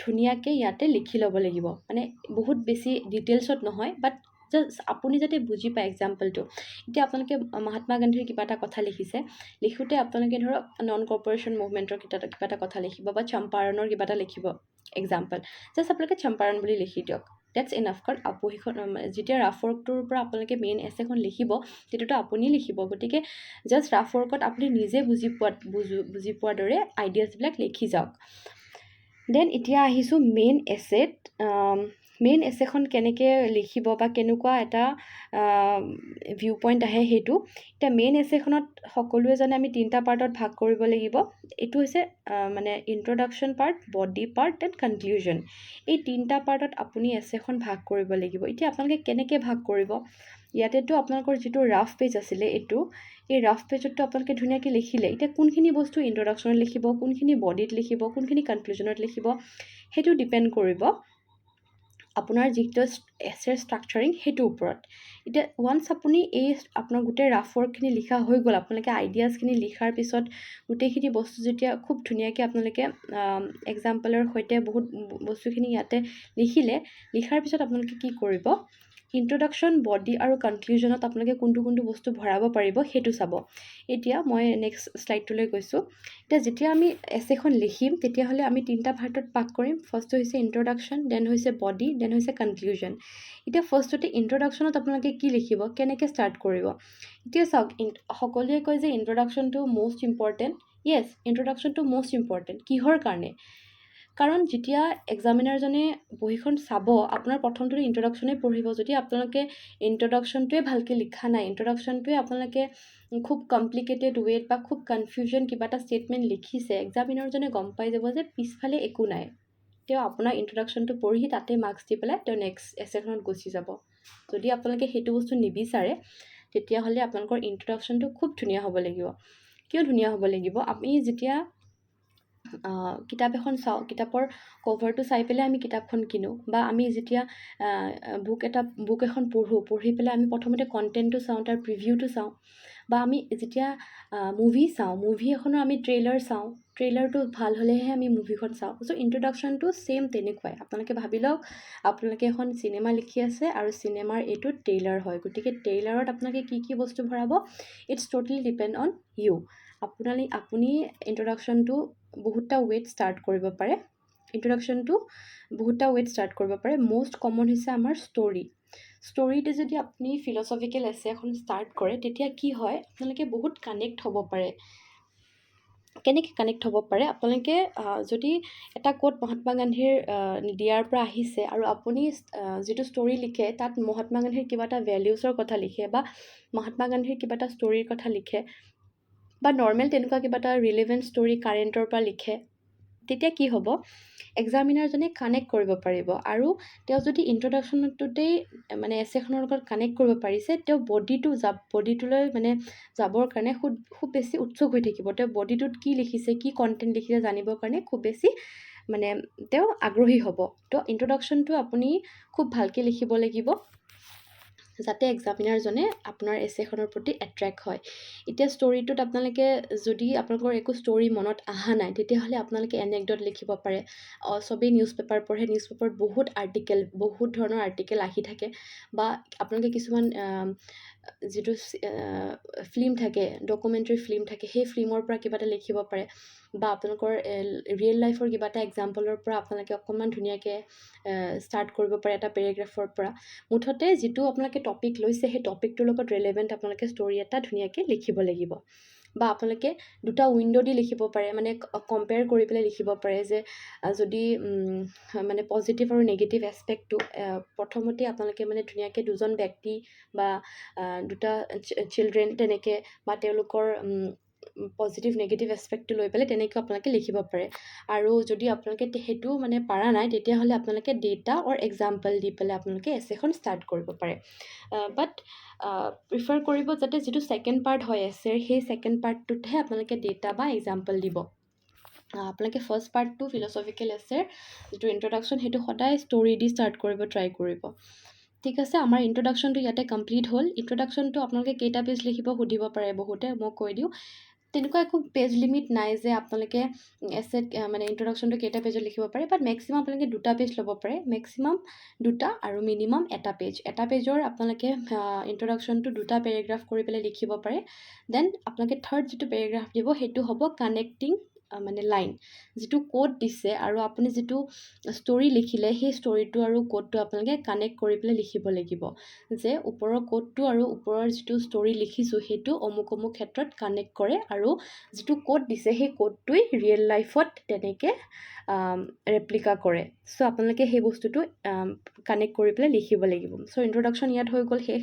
ধুনীয়াকৈ ইয়াতে লিখি ল'ব লাগিব। মানে বহুত বেছি ডিটেইলছত নহয়, বাট জাষ্ট আপুনি যাতে বুজি পায় এক্সাম্পলটো। এতিয়া আপোনালোকে মহাত্মা গান্ধীৰ কিবা এটা কথা লিখিছে, লিখোঁতে আপোনালোকে ধৰক নন কৰ্প'ৰেশ্যন মুভমেণ্টৰ কিবা এটা কথা লিখিব বা চম্পাৰণৰ কিবা এটা লিখিব এক্সাম্পল, জাষ্ট আপোনালোকে চম্পাৰণ বুলি লিখি দিয়ক। That's enough. কাৰণ সেইখন যেতিয়া ৰাফ ৱৰ্কটোৰ পৰা আপোনালোকে মেইন এছেখন লিখিব তেতিয়াতো আপুনি লিখিব। গতিকে জাষ্ট ৰাফ ৱৰ্কত আপুনি নিজে বুজি পোৱাৰ দৰে আইডিয়াছবিলাক লিখি যাওক। দেন এতিয়া আহিছোঁ মেইন এছেত। মেইন এছেখন কেনেকৈ লিখিব বা কেনেকুৱা এটা ভিউ পইণ্ট আহে সেইটো। এতিয়া মেইন এছেখনত সকলোৱে জানে আমি 3টা পাৰ্টত ভাগ কৰিব লাগিব। এইটো হৈছে মানে introduction part, body part, then conclusion. এই 3টা পাৰ্টত আপুনি এছেখন ভাগ কৰিব লাগিব। এতিয়া আপোনালোকে কেনেকৈ ভাগ কৰিব, ইয়াতেতো আপোনালোকৰ যিটো ৰাফ পেজ আছিলে এই ৰাফ পেজততো আপোনালোকে ধুনীয়াকৈ লিখিলে। এতিয়া কোনখিনি বস্তু ইন্ট্ৰডাকশ্যনত লিখিব, কোনখিনি বডিত লিখিব, কোনখিনি কনক্লুজনত লিখিব, সেইটো ডিপেণ্ড কৰিব আপোনাৰ যিটো এছেৰ ষ্ট্ৰাকচাৰিং সেইটোৰ ওপৰত। এতিয়া ওৱান্স আপুনি আপোনাৰ গোটেই ৰাফ ৱৰ্কখিনি লিখা হৈ গ'ল, আপোনালোকে আইডিয়াছখিনি লিখাৰ পিছত গোটেইখিনি বস্তু যেতিয়া খুব ধুনীয়াকৈ আপোনালোকে এক্সাম্পলৰ সৈতে বহুত বস্তুখিনি ইয়াতে লিখাৰ পিছত আপোনালোকে কি কৰিব, ইন্ট্ৰডাকশ্যন, বডি আৰু কনক্লুজনত আপোনালোকে কোনটো বস্তু ভৰাব পাৰিব সেইটো চাব। এতিয়া মই নেক্সট শ্লাইডটোলৈ গৈছোঁ। এতিয়া যেতিয়া আমি এছেখন লিখিম তেতিয়াহ'লে আমি 3টা পাৰ্টত ভাগ কৰিম। ফাৰ্ষ্টটো হৈছে ইন্ট্ৰডাকশ্যন, দেন হৈছে বডি, দেন হৈছে কনক্লুজন। এতিয়া ফাৰ্ষ্টতে ইন্ট্ৰডাকশ্যনত আপোনালোকে কি লিখিব, কেনেকৈ ষ্টাৰ্ট কৰিব। এতিয়া চাওক, সকলোৱে কয় যে ইন্ট্ৰডাকশ্যনটো মষ্ট ইম্পৰ্টেণ্ট। য়েছ, ইন্ট্ৰডাকশ্যনটো মষ্ট ইম্পৰ্টেণ্ট। কিহৰ কাৰণে? কাৰণ যেতিয়া এক্সামিনাৰজনে বহীখন চাব, আপোনাৰ প্ৰথমটোতে ইন্ট্ৰডাকশ্যনেই পঢ়িব। যদি আপোনালোকে ইন্ট্ৰডাকশ্যনটোৱে ভালকৈ লিখা নাই, ইন্ট্ৰডাকশ্যনটোৱে আপোনালোকে খুব কমপ্লিকেটেড ৱেত বা খুব কনফিউজন কিবা এটা ষ্টেটমেণ্ট লিখিছে, এক্সামিনাৰজনে গম পাই যাব যে পিছফালে একো নাই। তেওঁ আপোনাৰ ইন্ট্ৰডাকশ্যনটো পঢ়ি তাতে মাৰ্কছ দি পেলাই তেওঁ নেক্সট এছেখনত গুচি যাব। যদি আপোনালোকে সেইটো বস্তু নিবিচাৰে তেতিয়াহ'লে আপোনালোকৰ ইন্ট্ৰডাকশ্যনটো খুব ধুনীয়া হ'ব লাগিব। কিয় ধুনীয়া হ'ব লাগিব, আমি যেতিয়া কিতাপ এখন চাওঁ, কিতাপৰ কভাৰটো চাই পেলাই আমি কিতাপখন কিনো, বা আমি যেতিয়া বুক এখন পঢ়ি পেলাই আমি প্ৰথমতে কণ্টেণ্টটো চাওঁ, তাৰ প্ৰিভিউটো চাওঁ, বা আমি যেতিয়া মুভি চাওঁ, মুভি এখনৰ আমি ট্ৰেইলাৰ চাওঁ, ট্ৰেইলাৰটো ভাল হ'লেহে আমি মুভিখন চাওঁ। চ' ইন্ট্ৰডাকশ্যনটো ছেইম তেনেকুৱাই। আপোনালোকে ভাবি লওক আপোনালোকে এখন চিনেমা লিখি আছে আৰু চিনেমাৰ এইটো ট্ৰেইলাৰ হয়। গতিকে ট্ৰেইলাৰত আপোনালোকে কি বস্তু ভৰাব, it's totally depend on you. আপুনি ইন্ট্ৰডাকশ্যনটো বহুতটা ৱেত ষ্টাৰ্ট কৰিব পাৰে। মষ্ট কমন হৈছে আমাৰ ষ্টৰিতে যদি আপুনি ফিলচফিকেল এছে এখন ষ্টাৰ্ট কৰে তেতিয়া কি হয়, আপোনালোকে বহুত কানেক্ট হ'ব পাৰে। কেনেকৈ কানেক্ট হ'ব পাৰে আপোনালোকে যদি এটা কোট মহাত্মা গান্ধীৰ দিয়াৰ পৰা আহিছে আৰু আপুনি যিটো ষ্টৰি লিখে তাত মহাত্মা গান্ধীৰ কিবা এটা ভেলিউজৰ কথা লিখে বা মহাত্মা গান্ধীৰ কিবা এটা ষ্টৰিৰ কথা লিখে বা নৰ্মেল তেনেকুৱা কিবা এটা ৰিলেভেণ্ট ষ্টৰি কাৰেণ্টৰ পৰা লিখে, তেতিয়া কি হ'ব, এক্সামিনাৰজনে কানেক্ট কৰিব পাৰিব। আৰু তেওঁ যদি ইন্ট্ৰডাকশ্যনটোতেই মানে এছেখনৰ লগত কানেক্ট কৰিব পাৰিছে, তেওঁ বডিটোলৈ মানে যাবৰ কাৰণে খুব বেছি উৎসুক হৈ থাকিব। তেওঁ বডিটোত কি লিখিছে, কি কণ্টেণ্ট লিখিছে জানিবৰ কাৰণে খুব বেছি মানে তেওঁ আগ্ৰহী হ'ব। তো ইন্ট্ৰডাকশ্যনটো আপুনি খুব ভালকৈ লিখিব লাগিব যাতে এক্সামিনাৰজনে আপোনাৰ এছেখনৰ প্ৰতি এট্ৰেক্ট হয়। এতিয়া ষ্টৰিটোত আপোনালোকে যদি আপোনালোকৰ একো ষ্টৰি মনত অহা নাই, তেতিয়াহ'লে আপোনালোকে এনেকডট লিখিব পাৰে। চবেই নিউজ পেপাৰ পঢ়ে, নিউজ পেপাৰত বহুত ধৰণৰ আৰ্টিকেল আহি থাকে, বা আপোনালোকে কিছুমান যিটো ফিল্ম থাকে, ডকুমেণ্টাৰী ফিল্ম থাকে, সেই ফিল্মৰ পৰা কিবা এটা লিখিব পাৰে, বা আপোনালোকৰ ৰিয়েল লাইফৰ কিবা এটা এক্সাম্পলৰ পৰা আপোনালোকে অকণমান ধুনীয়াকৈ ষ্টাৰ্ট কৰিব পাৰে এটা পেৰেগ্ৰাফৰ পৰা। মুঠতে যিটো আপোনালোকে টপিক লৈছে সেই টপিকটোৰ লগত ৰিলেভেণ্ট আপোনালোকে ষ্টৰি এটা ধুনীয়াকৈ লিখিব লাগিব। বা আপোনালোকে দুটা উইণ্ড' দি লিখিব পাৰে, মানে কম্পেয়াৰ কৰি পেলাই লিখিব পাৰে যে যদি মানে পজিটিভ আৰু নেগেটিভ এছপেক্টটো প্ৰথমতে আপোনালোকে মানে ধুনীয়াকৈ দুজন ব্যক্তি বা দুটা চিলড্ৰেন তেনেকৈ বা তেওঁলোকৰ পজিটিভ নেগেটিভ এছপেক্টটো লৈ পেলাই তেনেকৈ আপোনালোকে লিখিব পাৰে। আৰু যদি আপোনালোকে সেইটো মানে পাৰা নাই, তেতিয়াহ'লে আপোনালোকে ডেটা অৰ এক্সাম্পল দি পেলাই আপোনালোকে এছেখন ষ্টাৰ্ট কৰিব পাৰে। বাট প্ৰিফাৰ কৰিব যাতে যিটো ছেকেণ্ড পাৰ্ট হয় এছেৰ, সেই ছেকেণ্ড পাৰ্টটোতহে আপোনালোকে ডেটা বা এক্সাম্পল দিব। আপোনালোকে ফাৰ্ষ্ট পাৰ্টটো ফিলচফিকেল এছেৰ যিটো ইন্ট্ৰডাকশ্যন, সেইটো সদায় ষ্টৰি দি ষ্টাৰ্ট কৰিব ট্ৰাই কৰিব। ঠিক আছে, আমাৰ ইন্ট্ৰডাকশ্যনটো ইয়াতে কমপ্লিট হ'ল। ইন্ট্ৰডাকশ্যনটো আপোনালোকে কেইটা পেজ লিখিব সুধিব পাৰে বহুতে, মই কৈ দিওঁ। তেনেকুৱা একো পেজ লিমিট নাই যে আপোনালোকে এছেট মানে ইন্ট্ৰডাকশ্যনটো কেইটা পেজত লিখিব পাৰে, বাট মেক্সিমাম আপোনালোকে 2টা পেজ ল'ব পাৰে, মেক্সিমাম 2টা আৰু মিনিমাম 1টা পেজ। 1টা পেজৰ আপোনালোকে ইন্ট্ৰডাকশ্যনটো 2টা পেৰেগ্ৰাফ কৰি পেলাই লিখিব পাৰে। দেন আপোনালোকে থাৰ্ড যিটো পেৰেগ্ৰাফ দিব সেইটো হ'ব কানেক্টিং মানে লাইন, যিটো কোড দিছে আৰু আপুনি যিটো ষ্টৰি লিখিলে সেই ষ্টৰিটো আৰু কোডটো আপোনালোকে কানেক্ট কৰি পেলাই লিখিব লাগিব, যে ওপৰৰ কোডটো আৰু ওপৰৰ যিটো ষ্টৰি লিখিছোঁ সেইটো অমুক ক্ষেত্ৰত কানেক্ট কৰে, আৰু যিটো কোড দিছে সেই কোডটোৱে ৰিয়েল লাইফত তেনেকৈ ৰেপ্লিকা কৰে। চ' আপোনালোকে সেই বস্তুটো কানেক্ট কৰি পেলাই লিখিব লাগিব। চ' ইন্ট্ৰডাকশ্যন ইয়াত হৈ গ'ল শেষ।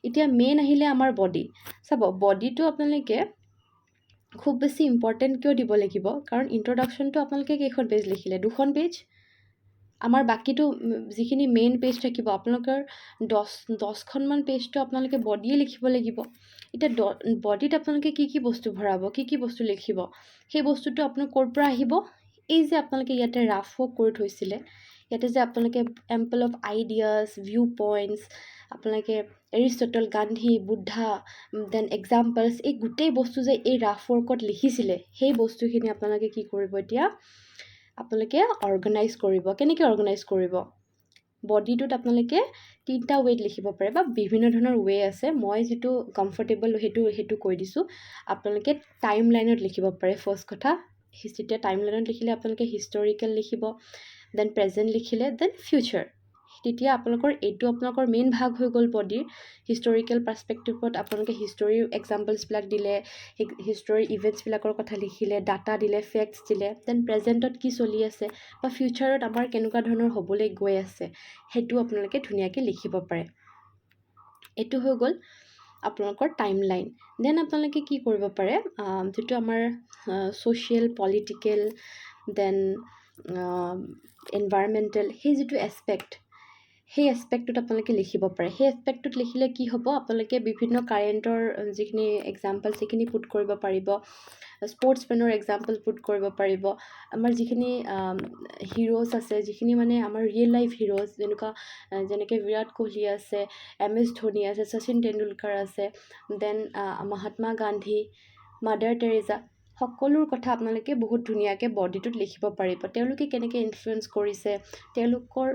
এতিয়া মেইন আহিলে আমাৰ বডি। চাব, বডিটো আপোনালোকে খুব বেছি ইম্পৰ্টেণ্ট কিয় দিব লাগিব, কাৰণ ইন্ট্ৰডাকশ্যনটো আপোনালোকে কেইখন পেজ লিখিলে, 2খন পেজ। আমাৰ বাকীটো যিখিনি মেইন পেজ থাকিব আপোনালোকৰ 10খনমান পেজটো আপোনালোকে বডিয়ে লিখিব লাগিব। এতিয়া বডিত আপোনালোকে কি বস্তু ভৰাব, কি বস্তু লিখিব, সেই বস্তুটো আপোনাৰ ক'ৰ পৰা আহিব, এই যে আপোনালোকে ইয়াতে ৰাফ ৱৰ্ক কৰি থৈছিলে, ইয়াতে যে আপোনালোকে ample of ideas, view points, আপোনালোকে Aristotle, Gandhi, Buddha, then examples, এই গোটেই বস্তু যে এই ৰাফ ৱৰ্কত লিখিছিলে, সেই বস্তুখিনি আপোনালোকে কি কৰিব, এতিয়া আপোনালোকে অৰ্গেনাইজ কৰিব। কেনেকৈ অৰ্গেনাইজ কৰিব, বডিটোত আপোনালোকে 3টা ৱেত লিখিব পাৰে, বা বিভিন্ন ধৰণৰ ৱে আছে। মই যিটো কমফৰ্টেবল সেইটো কৈ দিছোঁ। আপোনালোকে টাইম লাইনত লিখিব পাৰে। ফাৰ্ষ্ট কথা, তেতিয়া টাইম লাইনত লিখিলে আপোনালোকে হিষ্টৰিকেল লিখিব, দেন প্ৰেজেণ্ট লিখিলে, দেন ফিউচাৰ। তেতিয়া আপোনালোকৰ মেইন ভাগ হৈ গ'ল বডিৰ। হিষ্টৰিকেল পাৰ্চপেক্টিভত আপোনালোকে হিষ্টৰীৰ এক্সাম্পলছবিলাক দিলে, হিষ্টৰীৰ ইভেণ্টছবিলাকৰ কথা লিখিলে, ডাটা দিলে, ফেক্টছ দিলে। দেন প্ৰেজেণ্টত কি চলি আছে বা ফিউচাৰত আমাৰ কেনেকুৱা ধৰণৰ হ'বলৈ গৈ আছে, সেইটো আপোনালোকে ধুনীয়াকৈ লিখিব পাৰে। এইটো হৈ গ'ল আপোনালোকৰ টাইম লাইন। দেন আপোনালোকে কি কৰিব পাৰে, যিটো আমাৰ ছ'চিয়েল, পলিটিকেল, দেন এনভাইৰমেণ্টেল, সেই যিটো এছপেক্ট, সেই এছপেক্টটোত আপোনালোকে লিখিব পাৰে। সেই এছপেক্টটোত লিখিলে কি হ'ব, আপোনালোকে বিভিন্ন কাৰেণ্টৰ যিখিনি এক্সাম্পল সেইখিনি পুট কৰিব পাৰিব, স্পৰ্টছমেনৰ এক্সাম্পল পুট কৰিব পাৰিব, আমাৰ যিখিনি হিৰ'জ আছে, যিখিনি মানে আমাৰ ৰিয়েল লাইফ হিৰ'জ, যেনেকৈ বিৰাট কোহলি আছে, MS ধোনী আছে, শচীন তেণ্ডুলকাৰ আছে, then Mahatma Gandhi, Mother Teresa, সকলোৰ কথা আপোনালোকে বহুত ধুনীয়াকৈ বডিটোত লিখিব পাৰিব। তেওঁলোকে কেনেকৈ ইনফ্লুৱেঞ্চ কৰিছে, তেওঁলোকৰ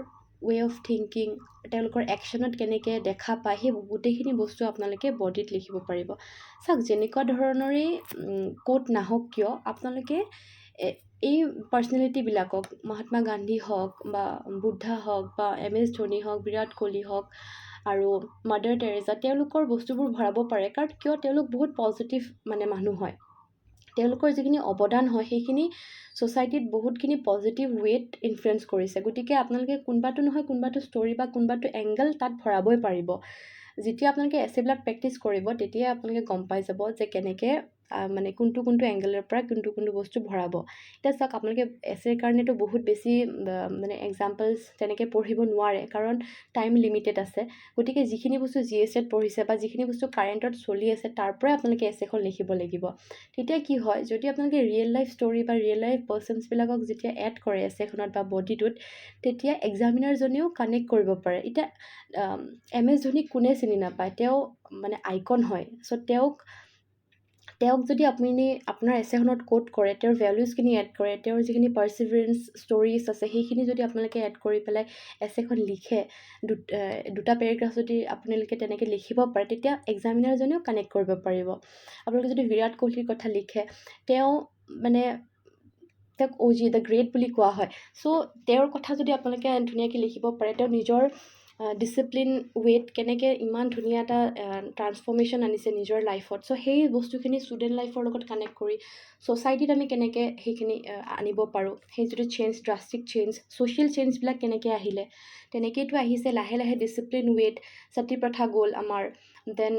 ৱে অফ থিংকিং, তেওঁলোকৰ একশ্যনত কেনেকৈ দেখা পায়, সেই গোটেইখিনি বস্তু আপোনালোকে বডিত লিখিব পাৰিব। চাওক, যেনেকুৱা ধৰণৰেই কোট নাহক কিয়, আপোনালোকে এই পাৰ্চনেলিটিবিলাকক, মহাত্মা গান্ধী হওক বা বুদ্ধা হওক বা MS ধোনী হওক, বিৰাট কোহলি হওক আৰু মাদাৰ টেৰেছা, তেওঁলোকৰ বস্তুবোৰ ভৰাব পাৰে। কাৰণ কিয়, তেওঁলোক বহুত পজিটিভ মানে মানুহ হয়। তেওঁলোকৰ যিখিনি অৱদান হয় সেইখিনি ছ'চাইটিত বহুতখিনি পজিটিভ ৱেত ইনফ্লুৱেঞ্চ কৰিছে। গতিকে আপোনালোকে কোনোবাটো নহয় কোনোবাটো ষ্টৰী বা কোনোবাটো এংগল তাত ভৰাবই পাৰিব। যেতিয়া আপোনালোকে এছেবিলাক প্ৰেক্টিচ কৰিব তেতিয়াই আপোনালোকে গম পাই যাব যে কেনেকৈ মানে কোনটো এংগেলৰ পৰা কোনটো বস্তু ভৰাব। এতিয়া চাওক, আপোনালোকে এছেৰ কাৰণেতো বহুত বেছি মানে এক্সাম্পলছ তেনেকৈ পঢ়িব নোৱাৰে, কাৰণ টাইম লিমিটেড আছে। গতিকে যিখিনি বস্তু GSত পঢ়িছে বা যিখিনি বস্তু কাৰেণ্টত চলি আছে তাৰ পৰাই আপোনালোকে এছেখন লিখিব লাগিব। তেতিয়া কি হয়, যদি আপোনালোকে ৰিয়েল লাইফ ষ্টৰী বা ৰিয়েল লাইফ পাৰ্চনছবিলাকক যেতিয়া এড কৰে এছেখনত বা বডিটোত, তেতিয়া এক্সামিনাৰজনেও কানেক্ট কৰিব পাৰে। এতিয়া MS ধোনীক কোনে চিনি নাপায়, তেওঁ মানে আইকন হয়। চ' তেওঁক যদি আপুনি আপোনাৰ এছেখনত কোট কৰে, তেওঁৰ ভেলিউজখিনি এড কৰে, তেওঁৰ যিখিনি পাৰ্চিভিয়েৰেঞ্চ ষ্টৰিজ আছে সেইখিনি যদি আপোনালোকে এড কৰি পেলাই এছেখন লিখে, দুটা পেৰেগ্ৰাফ যদি আপোনালোকে তেনেকৈ লিখিব পাৰে, তেতিয়া এক্সামিনাৰজনেও কানেক্ট কৰিব পাৰিব। আপোনালোকে যদি বিৰাট কোহলিৰ কথা লিখে, তেওঁ মানে তেওঁক OG দ্য গ্ৰেট বুলি কোৱা হয়। চ' তেওঁৰ কথা যদি আপোনালোকে ধুনীয়াকৈ লিখিব পাৰে, তেওঁ নিজৰ ডিচিপ্লিন ৱেত কেনেকৈ ইমান ধুনীয়া এটা ট্ৰান্সফৰ্মেশ্যন আনিছে নিজৰ লাইফত। চ' সেই বস্তুখিনি ষ্টুডেণ্ট লাইফৰ লগত কানেক্ট কৰি ছ'চাইটিত আমি কেনেকৈ সেইখিনি আনিব পাৰোঁ, সেই যিটো ড্ৰাষ্টিক চেঞ্জ, ছ'চিয়েল চেঞ্জবিলাক কেনেকৈ আহিলে, তেনেকৈতো আহিছে লাহে লাহে ডিচিপ্লিন ৱেত, সতী প্ৰথা গ'ল আমাৰ, দেন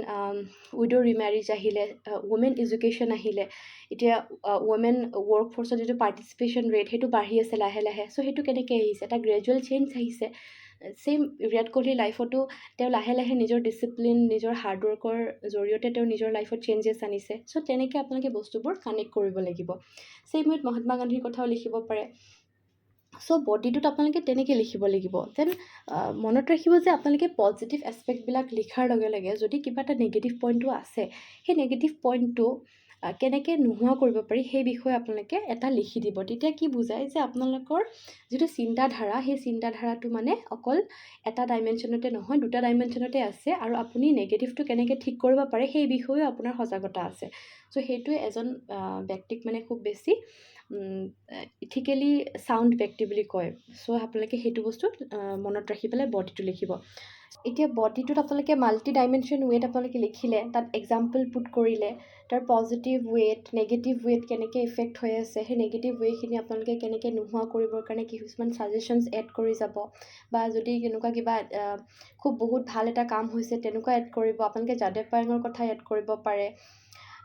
উইডো ৰিমেৰিজ আহিলে, ৱমেন এডুকেশ্যন আহিলে, এতিয়া ৱমেন ৱৰ্ক ফৰ্চত যিটো পাৰ্টিচিপেশ্যন ৰেট সেইটো বাঢ়ি আছে লাহে লাহে। চ' সেইটো কেনেকৈ আহিছে, এটা গ্ৰেজুৱেল চেঞ্জ আহিছে। ছেইম বিৰাট কোহলিৰ লাইফতো তেওঁ লাহে লাহে নিজৰ ডিচিপ্লিন, নিজৰ হাৰ্ডৱৰ্কৰ জৰিয়তে তেওঁ নিজৰ লাইফত চেঞ্জেছ আনিছে। চ' তেনেকৈ আপোনালোকে বস্তুবোৰ কানেক্ট কৰিব লাগিব। ছেইম ৱেত মহাত্মা গান্ধীৰ কথাও লিখিব পাৰে। চ' বডিটোত আপোনালোকে তেনেকৈ লিখিব লাগিব। দেন মনত ৰাখিব যে আপোনালোকে পজিটিভ এছপেক্টবিলাক লিখাৰ লগে লগে যদি কিবা এটা নিগেটিভ পইণ্টো আছে, সেই নিগেটিভ পইণ্টটো কেনেকৈ নোহোৱা কৰিব পাৰি সেই বিষয়ে আপোনালোকে এটা লিখি দিব। তেতিয়া কি বুজায় যে আপোনালোকৰ যিটো চিন্তাধাৰা, সেই চিন্তাধাৰাটো মানে অকল এটা ডাইমেনশ্যনতে নহয়, দুটা ডাইমেনশ্যনতে আছে, আৰু আপুনি নেগেটিভটো কেনেকৈ ঠিক কৰিব পাৰে সেই বিষয়েও আপোনাৰ সজাগতা আছে। চ' সেইটোৱে এজন ব্যক্তিক মানে খুব বেছি ইথিকেলি চাউণ্ড ব্যক্তি বুলি কয়। চ' আপোনালোকে সেইটো বস্তু মনত ৰাখি পেলাই বডিটো লিখিব। এতিয়া বডিটোত আপোনালোকে মাল্টি ডাইমেনশ্যন ৱেত আপোনালোকে লিখিলে, তাত এক্সাম্পল পুট কৰিলে, তাৰ পজিটিভ ৱেত, নেগেটিভ ৱেত কেনেকৈ ইফেক্ট হৈ আছে, সেই নেগেটিভ ৱেখিনি আপোনালোকে কেনেকৈ নোহোৱা কৰিবৰ কাৰণে কিছুমান ছাজেশ্যনছ এড কৰি যাব, বা যদি তেনেকুৱা কিবা খুব বহুত ভাল এটা কাম হৈছে তেনেকুৱা এড কৰিব। আপোনালোকে যাদৱ পায়েঙৰ কথা এড কৰিব পাৰে,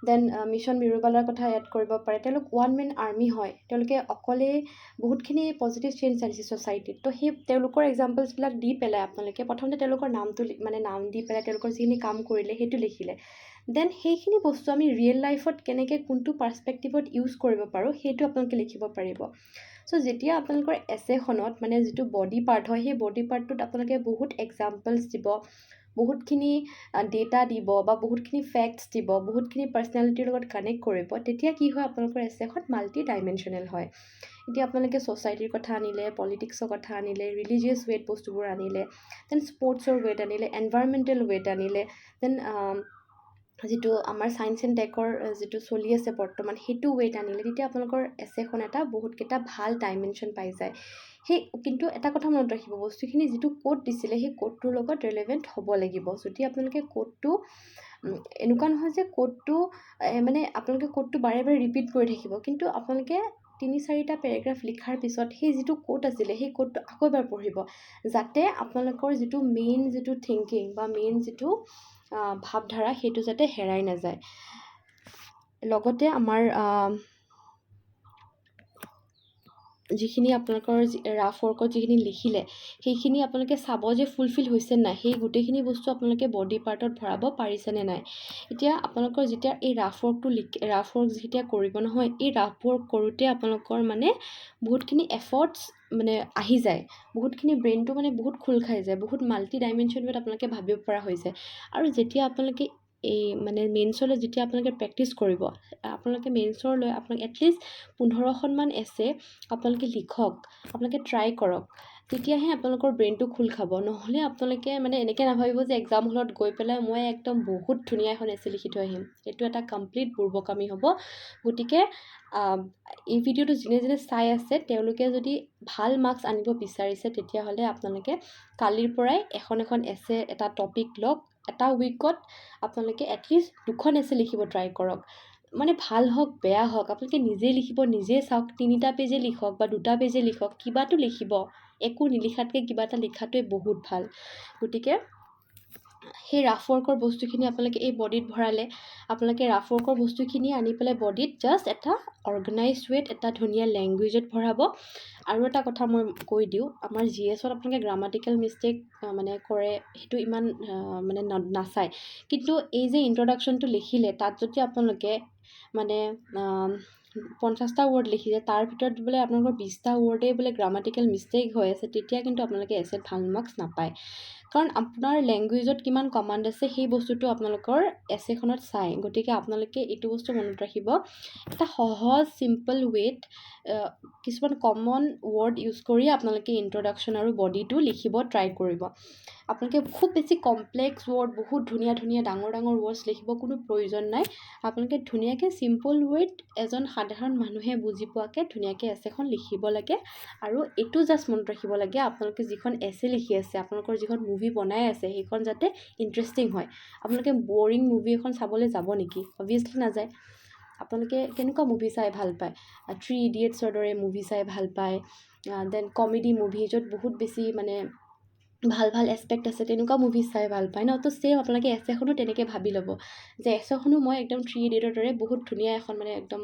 দেন মিছন মিৰুবালাৰ কথা এড কৰিব পাৰে। তেওঁলোক ওৱান মেন আৰ্মি হয়, তেওঁলোকে অকলেই বহুতখিনি পজিটিভ চেঞ্জ আনিছে ছ'চাইটিত। তো সেই তেওঁলোকৰ এক্সাম্পলছবিলাক দি পেলাই আপোনালোকে প্ৰথমতে তেওঁলোকৰ নামটো নাম দি পেলাই তেওঁলোকৰ যিখিনি কাম কৰিলে সেইটো লিখিলে। দেন সেইখিনি বস্তু আমি ৰিয়েল লাইফত কেনেকৈ কোনটো পাৰ্চপেক্টিভত ইউজ কৰিব পাৰোঁ সেইটো আপোনালোকে লিখিব পাৰিব। চ' যেতিয়া আপোনালোকৰ এছেখনত মানে যিটো বডি পাৰ্ট হয়, সেই বডি পাৰ্টটোত আপোনালোকে বহুত এক্সাম্পলছ দিব, বহুতখিনি ডেটা দিব, বা বহুতখিনি ফেক্টছ দিব, বহুতখিনি পাৰ্চনেলিটিৰ লগত কানেক্ট কৰিব, তেতিয়া কি হয় আপোনালোকৰ এছেখন মাল্টি ডাইমেনশ্যনেল হয়। এতিয়া আপোনালোকে ছ'চাইটিৰ কথা আনিলে, পলিটিক্সৰ কথা আনিলে, ৰিলিজিয়াছ ৱেট বস্তুবোৰ আনিলে, দেন স্পৰ্টছৰ ৱেট আনিলে, এনভাইৰমেণ্টেল ৱেট আনিলে, দেন যিটো আমাৰ ছায়েন্স এণ্ড টেকৰ যিটো চলি আছে বৰ্তমান সেইটো ৱেট আনিলে, তেতিয়া আপোনালোকৰ এছেখন এটা বহুতকেইটা ভাল ডাইমেনশ্যন পাই যায়। কিন্তু এটা কথা মনত ৰাখিব, বস্তুখিনি যিটো কোড দিছিলে সেই কোডটোৰ লগত ৰিলেভেণ্ট হ'ব লাগিব। যদি আপোনালোকে কোডটো এনেকুৱা নহয় যে কোডটো মানে আপোনালোকে কোডটো বাৰে বাৰে ৰিপিট কৰি থাকিব, কিন্তু আপোনালোকে 3-4টা পেৰেগ্ৰাফ লিখাৰ পিছত সেই যিটো কোড আছিলে সেই কোডটো আকৌ এবাৰ পঢ়িব, যাতে আপোনালোকৰ যিটো মেইন যিটো থিংকিং বা মেইন যিটো ভাৱধাৰা সেইটো যাতে হেৰাই নাযায়। লগতে আমাৰ যিখিনি আপোনালোকৰ ৰাফ ৱৰ্কত যিখিনি লিখিলে সেইখিনি আপোনালোকে চাব যে ফুলফিল হৈছে নাই, সেই গোটেইখিনি বস্তু আপোনালোকে বডি পাৰ্টত ভৰাব পাৰিছেনে নাই। এতিয়া আপোনালোকৰ যেতিয়া এই ৰাফ ৱৰ্ক যেতিয়া কৰিব নহয়, এই ৰাফ ৱৰ্ক কৰোঁতে আপোনালোকৰ মানে বহুতখিনি এফৰ্টছ মানে আহি যায়, বহুতখিনি ব্ৰেইনটো মানে বহুত খোল খাই যায়, বহুত মাল্টি ডাইমেনশ্যনত আপোনালোকে ভাবিব পৰা হৈ যায়। আৰু যেতিয়া আপোনালোকে এই মানে মেইনছলৈ যেতিয়া আপোনালোকে প্ৰেক্টিছ কৰিব, আপোনালোকে মেইনছলৈ আপোনালোকে এটলিষ্ট 15খনমান এছে আপোনালোকে লিখক, আপোনালোকে ট্ৰাই কৰক, তেতিয়াহে আপোনালোকৰ ব্ৰেইনটো খোল খাব। নহ'লে আপোনালোকে মানে এনেকৈ নাভাবিব যে এক্সাম হলত গৈ পেলাই মই একদম বহুত ধুনীয়া এখন এছে লিখি থৈ আহিম, এইটো এটা কমপ্লিট বুৰ্বকামি হ'ব। গতিকে এই ভিডিঅ'টো যোনে চাই আছে তেওঁলোকে যদি ভাল মাৰ্কছ আনিব বিচাৰিছে, তেতিয়াহ'লে আপোনালোকে কালিৰ পৰাই এখন এছে এটা টপিক লওক, এটা উইকত আপোনালোকে এটলিষ্ট 2খন এছে লিখিব ট্ৰাই কৰক। মানে ভাল হওক বেয়া হওক আপোনালোকে নিজে লিখিব, নিজে চাওক, 3টা পেজে লিখক বা 2টা পেজে লিখক, কিবাটো লিখিব। একো নিলিখাতকৈ কিবা এটা লিখাটোৱে বহুত ভাল। গতিকে সেই ৰাফ ৱৰ্কৰ বস্তুখিনি আপোনালোকে এই বডিত ভৰালে, আপোনালোকে ৰাফ ৱৰ্কৰ বস্তুখিনি আনি পেলাই বডিত জাষ্ট এটা অৰ্গেনাইজ ৱেত এটা ধুনীয়া লেংগুৱেজত ভৰাব। আৰু এটা কথা মই কৈ দিওঁ, আমাৰ GSত আপোনালোকে গ্ৰামাটিকেল মিষ্টেক মানে কৰে, সেইটো ইমান মানে নাচায়। কিন্তু এই যে ইন্ট্ৰডাকশ্যনটো লিখিলে, তাত যদি আপোনালোকে মানে 50টা ৱৰ্ড লিখিছে, তাৰ ভিতৰত বোলে আপোনালোকৰ 20টা ৱৰ্ডেই বোলে গ্ৰামাটিকেল মিষ্টেক হৈ আছে, তেতিয়া কিন্তু আপোনালোকে এছেত ভাল মাৰ্কছ নাপায়। কাৰণ আপোনাৰ লেংগুৱেজত কিমান কমাণ্ড আছে সেই বস্তুটো আপোনালোকৰ এছেখনত চাই। গতিকে আপোনালোকে এইটো বস্তু মনত ৰাখিব, এটা সহজ চিম্পল ৱেত কিছুমান কমন ৱৰ্ড ইউজ কৰি আপোনালোকে ইন্ট্ৰডাকশ্যন আৰু বডিটো লিখিব ট্ৰাই কৰিব। আপোনালোকে খুব বেছি কমপ্লেক্স ৱৰ্ড, বহুত ধুনীয়া ধুনীয়া ডাঙৰ ডাঙৰ ৱৰ্ডছ লিখিব কোনো প্ৰয়োজন নাই। আপোনালোকে ধুনীয়াকৈ চিম্পল ৱেত এজন সাধাৰণ মানুহে বুজি পোৱাকৈ ধুনীয়াকৈ এছেখন লিখিব লাগে। আৰু এইটো জাষ্ট মনত ৰাখিব লাগে, আপোনালোকে যিখন এছে লিখি আছে, আপোনালোকৰ যিখন মুভি বনাই আছে, সেইখন যাতে ইণ্টাৰেষ্টিং হয়। আপোনালোকে বৰিং মুভি এখন চাবলৈ যাব নেকি? অবভিয়াছলি নাযায়। আপোনালোকে কেনেকুৱা মুভি চাই ভাল পায়? 3 ইডিয়েটছৰ দৰে মুভি চাই ভাল পায়, দেন কমেডি মুভি য'ত বহুত বেছি মানে ভাল ভাল এছপেক্ট আছে, তেনেকুৱা মুভি চাই ভাল পায় ন? তো ছেম আপোনালোকে এছেখনো তেনেকৈ ভাবি ল'ব যে এছেখনো মই একদম 3 ইডিয়েটৰ দৰে বহুত ধুনীয়া এখন মানে একদম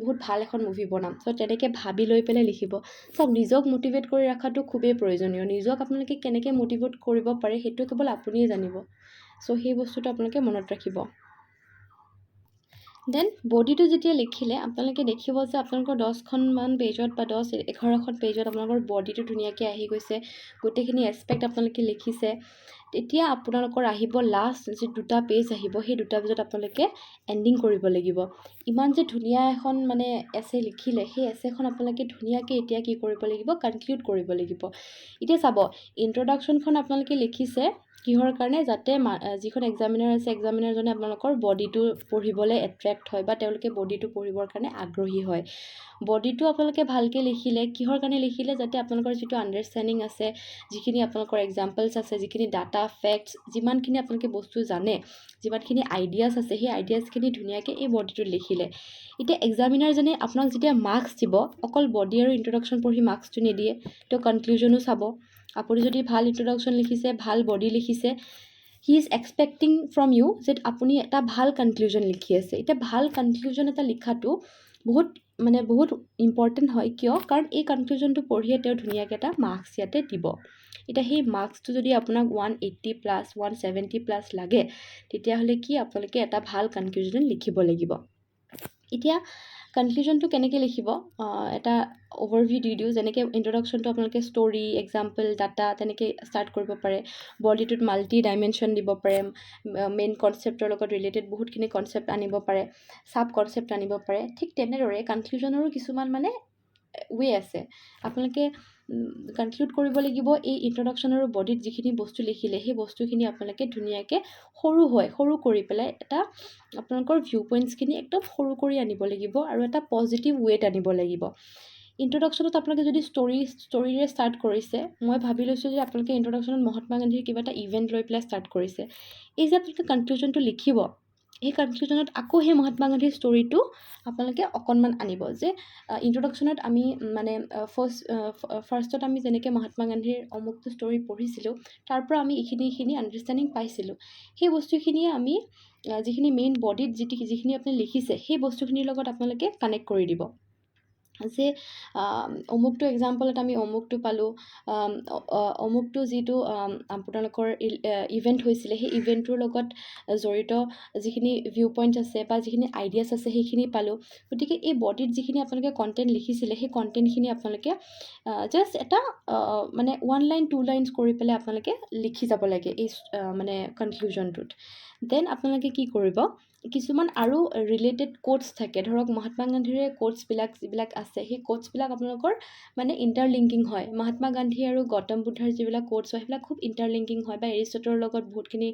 বহুত ভাল এখন মুভি বনাম। চ' তেনেকৈ ভাবি লৈ পেলাই লিখিব। চব নিজক মটিভেট কৰি ৰখাটো খুবেই প্ৰয়োজনীয়। নিজক আপোনালোকে কেনেকৈ মটিভেট কৰিব পাৰে সেইটো কেৱল আপুনিয়ে জানিব। চ' সেই বস্তুটো আপোনালোকে মনত ৰাখিব। দেন বডিটো যেতিয়া লিখিলে আপোনালোকে দেখিব যে আপোনালোকৰ 10খনমান পেজত বা 10-11খন পেজত আপোনালোকৰ বডিটো ধুনীয়াকৈ আহি গৈছে, গোটেইখিনি এছপেক্ট আপোনালোকে লিখিছে। তেতিয়া আপোনালোকৰ আহিব লাষ্ট যি 2টা পেজ আহিব, সেই 2টা পেজত আপোনালোকে এণ্ডিং কৰিব লাগিব। ইমান যে ধুনীয়া এখন মানে এছে লিখিলে, সেই এছেখন আপোনালোকে ধুনীয়াকৈ এতিয়া কি কৰিব লাগিব? কনক্লুড কৰিব লাগিব। এতিয়া চাব, ইন্ট্ৰডাকশ্যনখন আপোনালোকে লিখিছে কিহৰ কাৰণে? যাতে যিখন এক্সামিনাৰ আছে, এক্সামিনাৰজনে আপোনালোকৰ বডিটো পঢ়িবলৈ এট্ৰেক্ট হয় বা তেওঁলোকে বডিটো পঢ়িবৰ কাৰণে আগ্ৰহী হয়। বডিটো আপোনালোকে ভালকৈ লিখিলে কিহৰ কাৰণে লিখিলে? যাতে আপোনালোকৰ যিটো আণ্ডাৰষ্টেণ্ডিং আছে, যিখিনি আপোনালোকৰ এক্সাম্পলছ আছে, যিখিনি ডাটা ফেক্টছ, যিমানখিনি আপোনালোকে বস্তু জানে, যিমানখিনি আইডিয়াছ আছে, সেই আইডিয়াছখিনি ধুনীয়াকৈ এই বডিটোত লিখিলে। এতিয়া এক্সামিনাৰজনে আপোনাক যেতিয়া মাৰ্কছ দিব, অকল বডি আৰু ইন্ট্ৰডাকশ্যন পঢ়ি মাৰ্কছটো নিদিয়ে, তো কনক্লুজনো চাব। আপুনি যদি ভাল ইন্ট্ৰডাকশ্যন লিখিছে, ভাল বডি লিখিছে, he is expecting from you যে আপুনি এটা ভাল কনক্লুজন লিখি আছে। এতিয়া ভাল কনক্লুজন এটা লিখাটো বহুত ইম্পৰ্টেণ্ট হয়। কিয়? কাৰণ এই কনক্লুজনটো পঢ়িয়ে তেওঁ ধুনীয়াকৈ এটা মাৰ্কছ ইয়াতে দিব। এতিয়া সেই মাৰ্কছটো যদি আপোনাক 180+, 170+ লাগে, তেতিয়াহ'লে কি আপোনালোকে এটা ভাল কনক্লুজন লিখিব লাগিব। এতিয়া কনক্লুজনটো কেনেকৈ লিখিব? এটা অভাৰভিউ দি দিওঁ। যেনেকৈ ইন্ট্ৰডাকশ্যনটো আপোনালোকে ষ্টৰি, এক্সাম্পল, ডাটা তেনেকৈ ষ্টাৰ্ট কৰিব পাৰে। বডিটোত মাল্টি ডাইমেনশ্যন দিব পাৰে, মেইন কনচেপ্টৰ লগত ৰিলেটেড বহুতখিনি কনচেপ্ট আনিব পাৰে, চাব কনচেপ্ট আনিব পাৰে। ঠিক তেনেদৰে কনক্লুজনৰো কিছুমান মানে ৱে আছে। আপোনালোকে কনক্লুড কৰিব লাগিব এই ইন্ট্ৰডাকশ্যন আৰু বডিত যিখিনি বস্তু লিখিলে, সেই বস্তুখিনি আপোনালোকে ধুনীয়াকৈ সৰু কৰি পেলাই এটা আপোনালোকৰ ভিউ পইণ্টছখিনি একদম সৰু কৰি আনিব লাগিব আৰু এটা পজিটিভ ৱেত আনিব লাগিব। ইন্ট্ৰডাকশ্যনত আপোনালোকে যদি ষ্টৰিৰে ষ্টাৰ্ট কৰিছে, মই ভাবি লৈছোঁ যে আপোনালোকে ইন্ট্ৰডাকশ্যনত মহাত্মা গান্ধীৰ কিবা এটা ইভেণ্ট লৈ পেলাই ষ্টাৰ্ট কৰিছে। এই যে আপোনালোকে কনক্লুজনটো লিখিব, সেই কনক্লুজনত আকৌ সেই মহাত্মা গান্ধীৰ ষ্টৰিটো আপোনালোকে অকণমান আনিব। যে ইন্ট্ৰডাকশ্যনত আমি মানে ফাৰ্ষ্টত আমি যেনেকৈ মহাত্মা গান্ধীৰ অমুকটো ষ্টৰি পঢ়িছিলোঁ, তাৰ পৰা আমি এইখিনি আণ্ডাৰষ্টেণ্ডিং পাইছিলোঁ। সেই বস্তুখিনিয়ে আমি যিখিনি মেইন বডিত যিখিনি আপুনি লিখিছে, সেই বস্তুখিনিৰ লগত আপোনালোকে কানেক্ট কৰি দিব। যে অমুকটো এক্সাম্পলত আমি অমুকটো পালোঁ, অমুকটো যিটো আপোনালোকৰ ইভেণ্ট হৈছিলে, সেই ইভেণ্টটোৰ লগত জড়িত যিখিনি ভিউ পইণ্টছ আছে বা যিখিনি আইডিয়াছ আছে, সেইখিনি পালোঁ। গতিকে এই বডিত যিখিনি আপোনালোকে কণ্টেণ্ট লিখিছিলে, সেই কণ্টেণ্টখিনি আপোনালোকে জাষ্ট এটা মানে 1 লাইন 2 লাইনছ কৰি পেলাই আপোনালোকে লিখি যাব লাগে এই মানে কনক্লুজনটোত। দেন আপোনালোকে কি কৰিব? কিছুমান আৰু ৰিলেটেড কোটছ থাকে, ধৰক মহাত্মা গান্ধীৰে কোটছবিলাক যিবিলাক আছে, সেই কোটছবিলাক আপোনালোকৰ মানে ইণ্টাৰলিংকিং হয়। মহাত্মা গান্ধী আৰু গৌতম বুদ্ধাৰ যিবিলাক কোটছ হয়, সেইবিলাক খুব ইণ্টাৰলিংকিং হয় বা এৰিষ্টটলৰ লগত বহুতখিনি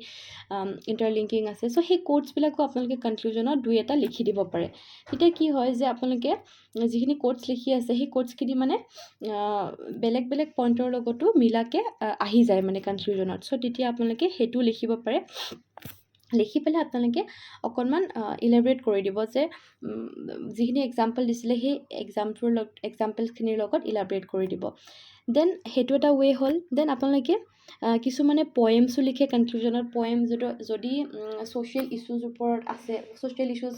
ইণ্টাৰলিংকিং আছে। চ' সেই কোটছবিলাকো আপোনালোকে কনক্লুজনত 2-এটা লিখি দিব পাৰে। তেতিয়া কি হয় যে আপোনালোকে যিখিনি কোটছ লিখি আছে, সেই কোটছখিনি মানে বেলেগ বেলেগ পইণ্টৰ লগতো মিলাকৈ আহি যায় মানে কনক্লুজনত। চ' তেতিয়া আপোনালোকে সেইটো লিখিব পাৰে। লিখি পেলাই আপোনালোকে অকণমান ইলাবৰেট কৰি দিব যে যিখিনি এক্সাম্পল দিছিলে সেই এক্সাম্পলখিনিৰ লগত ইলাবৰেট কৰি দিব। দেন সেইটো এটা ৱে হ'ল। দেন আপোনালোকে কিছুমানে পয়েমছো লিখে কনক্লুজনত। পয়েম যদি ছ'চিয়েল ইছ্যুজ ওপৰত আছে, ছ'চিয়েল ইছ্যুজ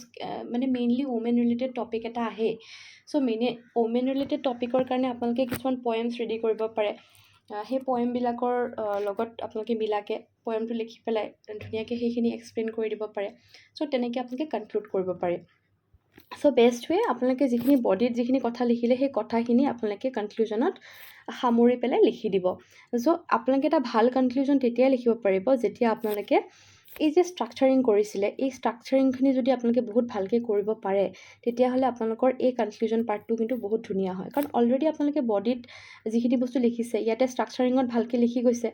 মানে মেইনলি ওমেন ৰিলেটেড টপিক এটা আহে। চ' ওমেন ৰিলেটেড টপিকৰ কাৰণে আপোনালোকে কিছুমান পয়েমছ ৰেডি কৰিব পাৰে। সেই পয়েমবিলাকৰ লগত আপোনালোকে মিলাকে পয়েমটো লিখি পেলাই ধুনীয়াকৈ সেইখিনি এক্সপ্লেইন কৰি দিব পাৰে। চ' তেনেকৈ আপোনালোকে কনক্লুড কৰিব পাৰে। চ' বেষ্ট ৱে আপোনালোকে যিখিনি বডিত যিখিনি কথা লিখিলে সেই কথাখিনি আপোনালোকে কনক্লুজনত সামৰি পেলাই লিখি দিব। চ' আপোনালোকে এটা ভাল কনক্লুজন তেতিয়াই লিখিব পাৰিব যেতিয়া আপোনালোকে এই যে ষ্ট্ৰাকচাৰিং কৰিছিলে, এই ষ্ট্ৰাকচাৰিংখিনি যদি আপোনালোকে বহুত ভালকৈ কৰিব পাৰে, তেতিয়াহ'লে আপোনালোকৰ এই কনক্লুজন পাৰ্টটো কিন্তু বহুত ধুনীয়া হয়। কাৰণ অলৰেডি আপোনালোকে বডিত যিখিনি বস্তু লিখিছে, ইয়াতে ষ্ট্ৰাকচাৰিঙত ভালকৈ লিখি গৈছে,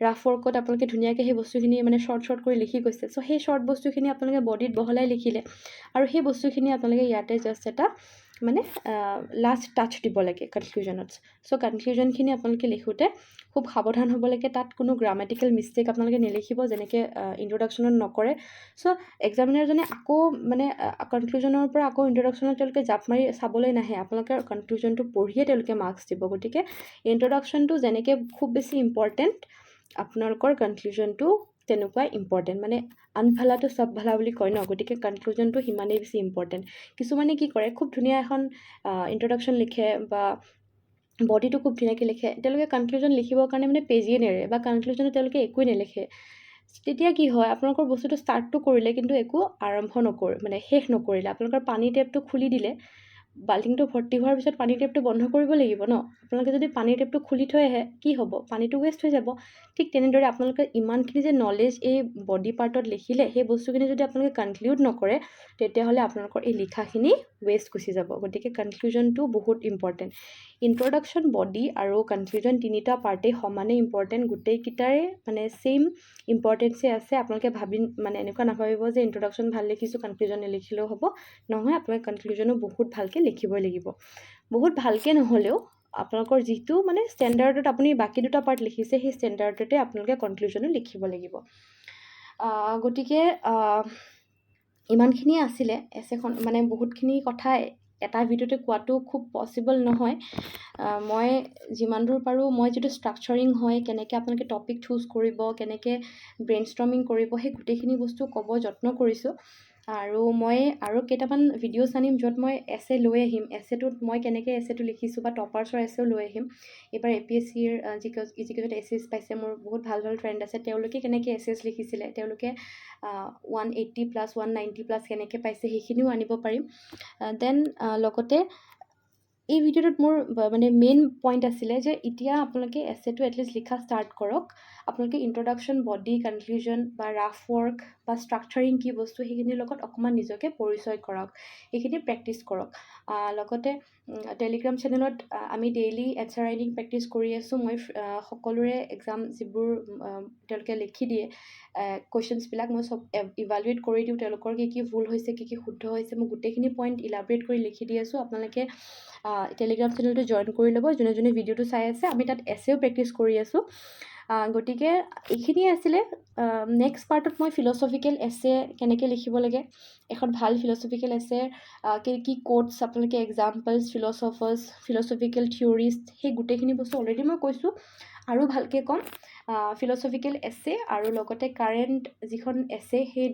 ৰাফ ৱৰ্কত আপোনালোকে ধুনীয়াকৈ সেই বস্তুখিনি মানে শ্বৰ্ট কৰি লিখি গৈছে। চ' সেই শ্বৰ্ট বস্তুখিনি আপোনালোকে বডিত বহলাই লিখিলে, আৰু সেই বস্তুখিনি আপোনালোকে ইয়াতে জাষ্ট এটা মানে লাষ্ট টাচ দিব লাগে কনক্লুজনত। চ' কনক্লুজনখিনি আপোনালোকে লিখোঁতে খুব সাৱধান হ'ব লাগে। তাত কোনো গ্ৰামেটিকেল মিষ্টেক আপোনালোকে নিলিখিব, যেনেকৈ ইন্ট্ৰডাকশ্যনত নকৰে। চ' এক্সামিনাৰজনে আকৌ মানে কনক্লুজনৰ পৰা আকৌ ইন্ট্ৰডাকশ্যনত তেওঁলোকে জাপ মাৰি চাবলৈ নাহে, আপোনালোকে কনক্লুজনটো পঢ়িয়ে তেওঁলোকে মাৰ্কছ দিব। গতিকে ইন্ট্ৰডাকশ্যনটো যেনেকৈ খুব বেছি ইম্পৰ্টেণ্ট, আপোনালোকৰ কনক্লুজনটো তেনেকুৱাই ইম্পৰ্টেণ্ট। মানে আনভালাটো চব ভালা বুলি কয় ন, গতিকে কনক্লুজনটো সিমানেই বেছি ইম্পৰ্টেণ্ট। কিছুমানে কি কৰে, খুব ধুনীয়া এখন ইন্ট্ৰডাকশ্যন লিখে বা বডিটো খুব ধুনীয়াকৈ লিখে, তেওঁলোকে কনক্লুজন লিখিবৰ কাৰণে মানে পেজেই নেৰে বা কনক্লুজনত তেওঁলোকে একোৱেই নেলিখে। তেতিয়া কি হয়, আপোনালোকৰ বস্তুটো ষ্টাৰ্টটো কৰিলে কিন্তু একো আৰম্ভ মানে শেষ নকৰিলে। আপোনালোকৰ পানী টেপটো খুলি দিলে, বাল্টিংটো ভৰ্তি হোৱাৰ পিছত পানীৰ টেপটো বন্ধ কৰিব লাগিব ন। আপোনালোকে যদি পানীৰ টেপটো খুলি থৈ আহে, কি হ'ব, পানীটো ৱেষ্ট হৈ যাব। ঠিক তেনেদৰে আপোনালোকে ইমানখিনি যে নলেজ এই বডি পাৰ্টত লিখিলে, সেই বস্তুখিনি যদি আপোনালোকে কনক্লুড নকৰে, তেতিয়াহ'লে আপোনালোকৰ এই লিখাখিনি ৱেষ্ট গুচি যাব। গতিকে কনক্লুজনটো বহুত ইম্পৰ্টেণ্ট। ইন্ট্ৰডাকশ্যন, বডি আৰু কনক্লুজন তিনিটা পাৰ্টেই সমানেই ইম্পৰ্টেণ্ট। গোটেইকেইটাৰে মানে ছেইম ইম্পৰ্টেঞ্চে আছে। আপোনালোকে মানে এনেকুৱা নাভাবিব যে ইন্ট্ৰডাকশ্যন ভাল লিখিছোঁ, কনক্লুজন নিলিখিলেও হ'ব। নহয়, আপোনালোকে কনক্লুজনো বহুত ভালকৈ লিখিবই লাগিব। বহুত ভালকৈ নহ'লেও আপোনালোকৰ যিটো মানে ষ্টেণ্ডাৰ্ডত আপুনি বাকী দুটা পাৰ্ট লিখিছে, সেই ষ্টেণ্ডাৰ্ডতে আপোনালোকে কনক্লুজনো লিখিব লাগিব। গতিকে ইমানখিনিয়ে আছিলে এছেখন। মানে বহুতখিনি কথা এটা ভিডিঅ'তে কোৱাটো খুব পচিবল নহয়। মই যিমান দূৰ পাৰোঁ, মই যিটো ষ্ট্ৰাকচাৰিং হয়, কেনেকৈ আপোনালোকে টপিক চুজ কৰিব, কেনেকৈ ব্ৰেইনষ্টৰ্মিং কৰিব, সেই গোটেইখিনি বস্তু ক'ব যত্ন কৰিছোঁ। আৰু মই আৰু কেইটামান ভিডিঅ'ছ আনিম য'ত মই এছে লৈ আহিম, এছেটোত মই কেনেকৈ এছেটো লিখিছোঁ বা টপাৰ্ছৰ এছেও লৈ আহিম। এইবাৰ APSCৰ যিকেইজন এছেছ পাইছে, মোৰ বহুত ভাল ফ্ৰেণ্ড আছে, তেওঁলোকে কেনেকৈ এছেছ লিখিছিলে, তেওঁলোকে 180+ 190+ কেনেকৈ পাইছে, সেইখিনিও আনিব পাৰিম। দেন লগতে এই ভিডিঅ'টোত মোৰ মানে মেইন পইণ্ট আছিলে যে এতিয়া আপোনালোকে এছেটো এটলিষ্ট লিখা ষ্টাৰ্ট কৰক। আপোনালোকে ইন্ট্ৰডাকশ্যন, বডি, কনক্লুজন বা ৰাফ ৱৰ্ক বা ষ্ট্ৰাকচাৰিং কি বস্তু, সেইখিনিৰ লগত অকণমান নিজকে পৰিচয় কৰাওক, এইখিনি প্ৰেক্টিছ কৰক। লগতে টেলিগ্ৰাম চেনেলত আমি ডেইলি এনচাৰ ৰাইটিং প্ৰেক্টিছ কৰি আছোঁ। মই সকলোৰে এক্সাম যিবোৰ তেওঁলোকে লিখি দিয়ে কুৱেশ্যনছবিলাক, মই চব ইভালুৱেট কৰি দিওঁ। তেওঁলোকৰ কি কি ভুল হৈছে, কি কি শুদ্ধ হৈছে, মই গোটেইখিনি পইণ্ট ইলাবৰেট কৰি লিখি দি আছোঁ। আপোনালোকে টেলিগ্ৰাম চেনেলটো জইন কৰি ল'ব। যোনে ভিডিঅ'টো চাই আছে, আমি তাত এছেও প্ৰেক্টিছ কৰি আছোঁ। গতিকে এইখিনিয়ে আছিলে। নেক্সট পাৰ্টত মই ফিলচফিকেল এছে কেনেকৈ লিখিব লাগে, এখন ভাল ফিলচফিকেল এছে কি কোটছ, আপোনালোকে এক্সাম্পলছ, ফিলচফিকেল থিয়ৰিজ, সেই গোটেইখিনি বস্তু অলৰেডি মই কৈছোঁ। আৰু ভালকৈ ক'ম, ফিলচফিকেল এছে আৰু লগতে কাৰেণ্ট যিখন এছে, সেই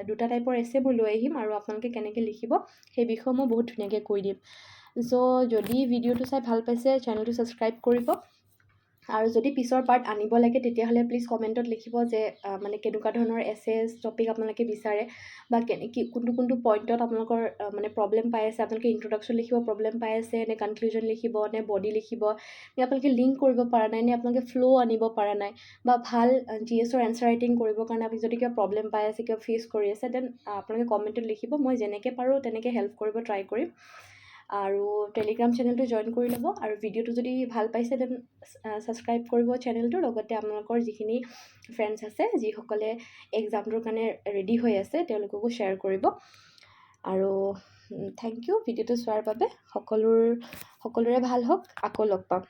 দুটা টাইপৰ এছে মই লৈ আহিম, আৰু আপোনালোকে কেনেকৈ লিখিব সেই বিষয়ে মই বহুত ধুনীয়াকৈ কৈ দিম। চ' যদি ভিডিঅ'টো চাই ভাল পাইছে, চেনেলটো ছাবস্ক্ৰাইব কৰিব। আৰু যদি পিছৰ পাৰ্ট আনিব লাগে, তেতিয়াহ'লে প্লিজ কমেণ্টত লিখিব যে মানে কেনেকুৱা ধৰণৰ এছেছ টপিক আপোনালোকে বিচাৰে, বা কোনটো পইণ্টত আপোনালোকৰ মানে প্ৰব্লেম পাই আছে। আপোনালোকে ইন্ট্ৰডাকশ্যন লিখিব প্ৰব্লেম পাই আছে, নে কনক্লুজন লিখিব, নে বডি লিখিব, নে আপোনালোকে লিংক কৰিব পৰা নাই, নে আপোনালোকে ফ্ল' আনিব পৰা নাই, বা ভাল GSৰ এনচাৰ ৰাইটিং কৰিবৰ কাৰণে আপুনি যদি কিবা প্ৰব্লেম পাই আছে, কিবা ফেচ কৰি আছে, দেন আপোনালোকে কমেণ্টত লিখিব। মই যেনেকৈ পাৰোঁ তেনেকৈ হেল্প কৰিব ট্ৰাই কৰিম। আৰু টেলিগ্ৰাম চেনেলটো জইন কৰি ল'ব। আৰু ভিডিঅ'টো যদি ভাল পাইছে, দেন ছাবস্ক্ৰাইব কৰিব চেনেলটো। লগতে আপোনালোকৰ যিখিনি ফ্ৰেণ্ডছ আছে, যিসকলে এক্সামটোৰ কাৰণে ৰেডি হৈ আছে, তেওঁলোককো শ্বেয়াৰ কৰিব। আৰু থেংক ইউ ভিডিঅ'টো চোৱাৰ বাবে। সকলোৰে ভাল হওক। আকৌ লগ পাম।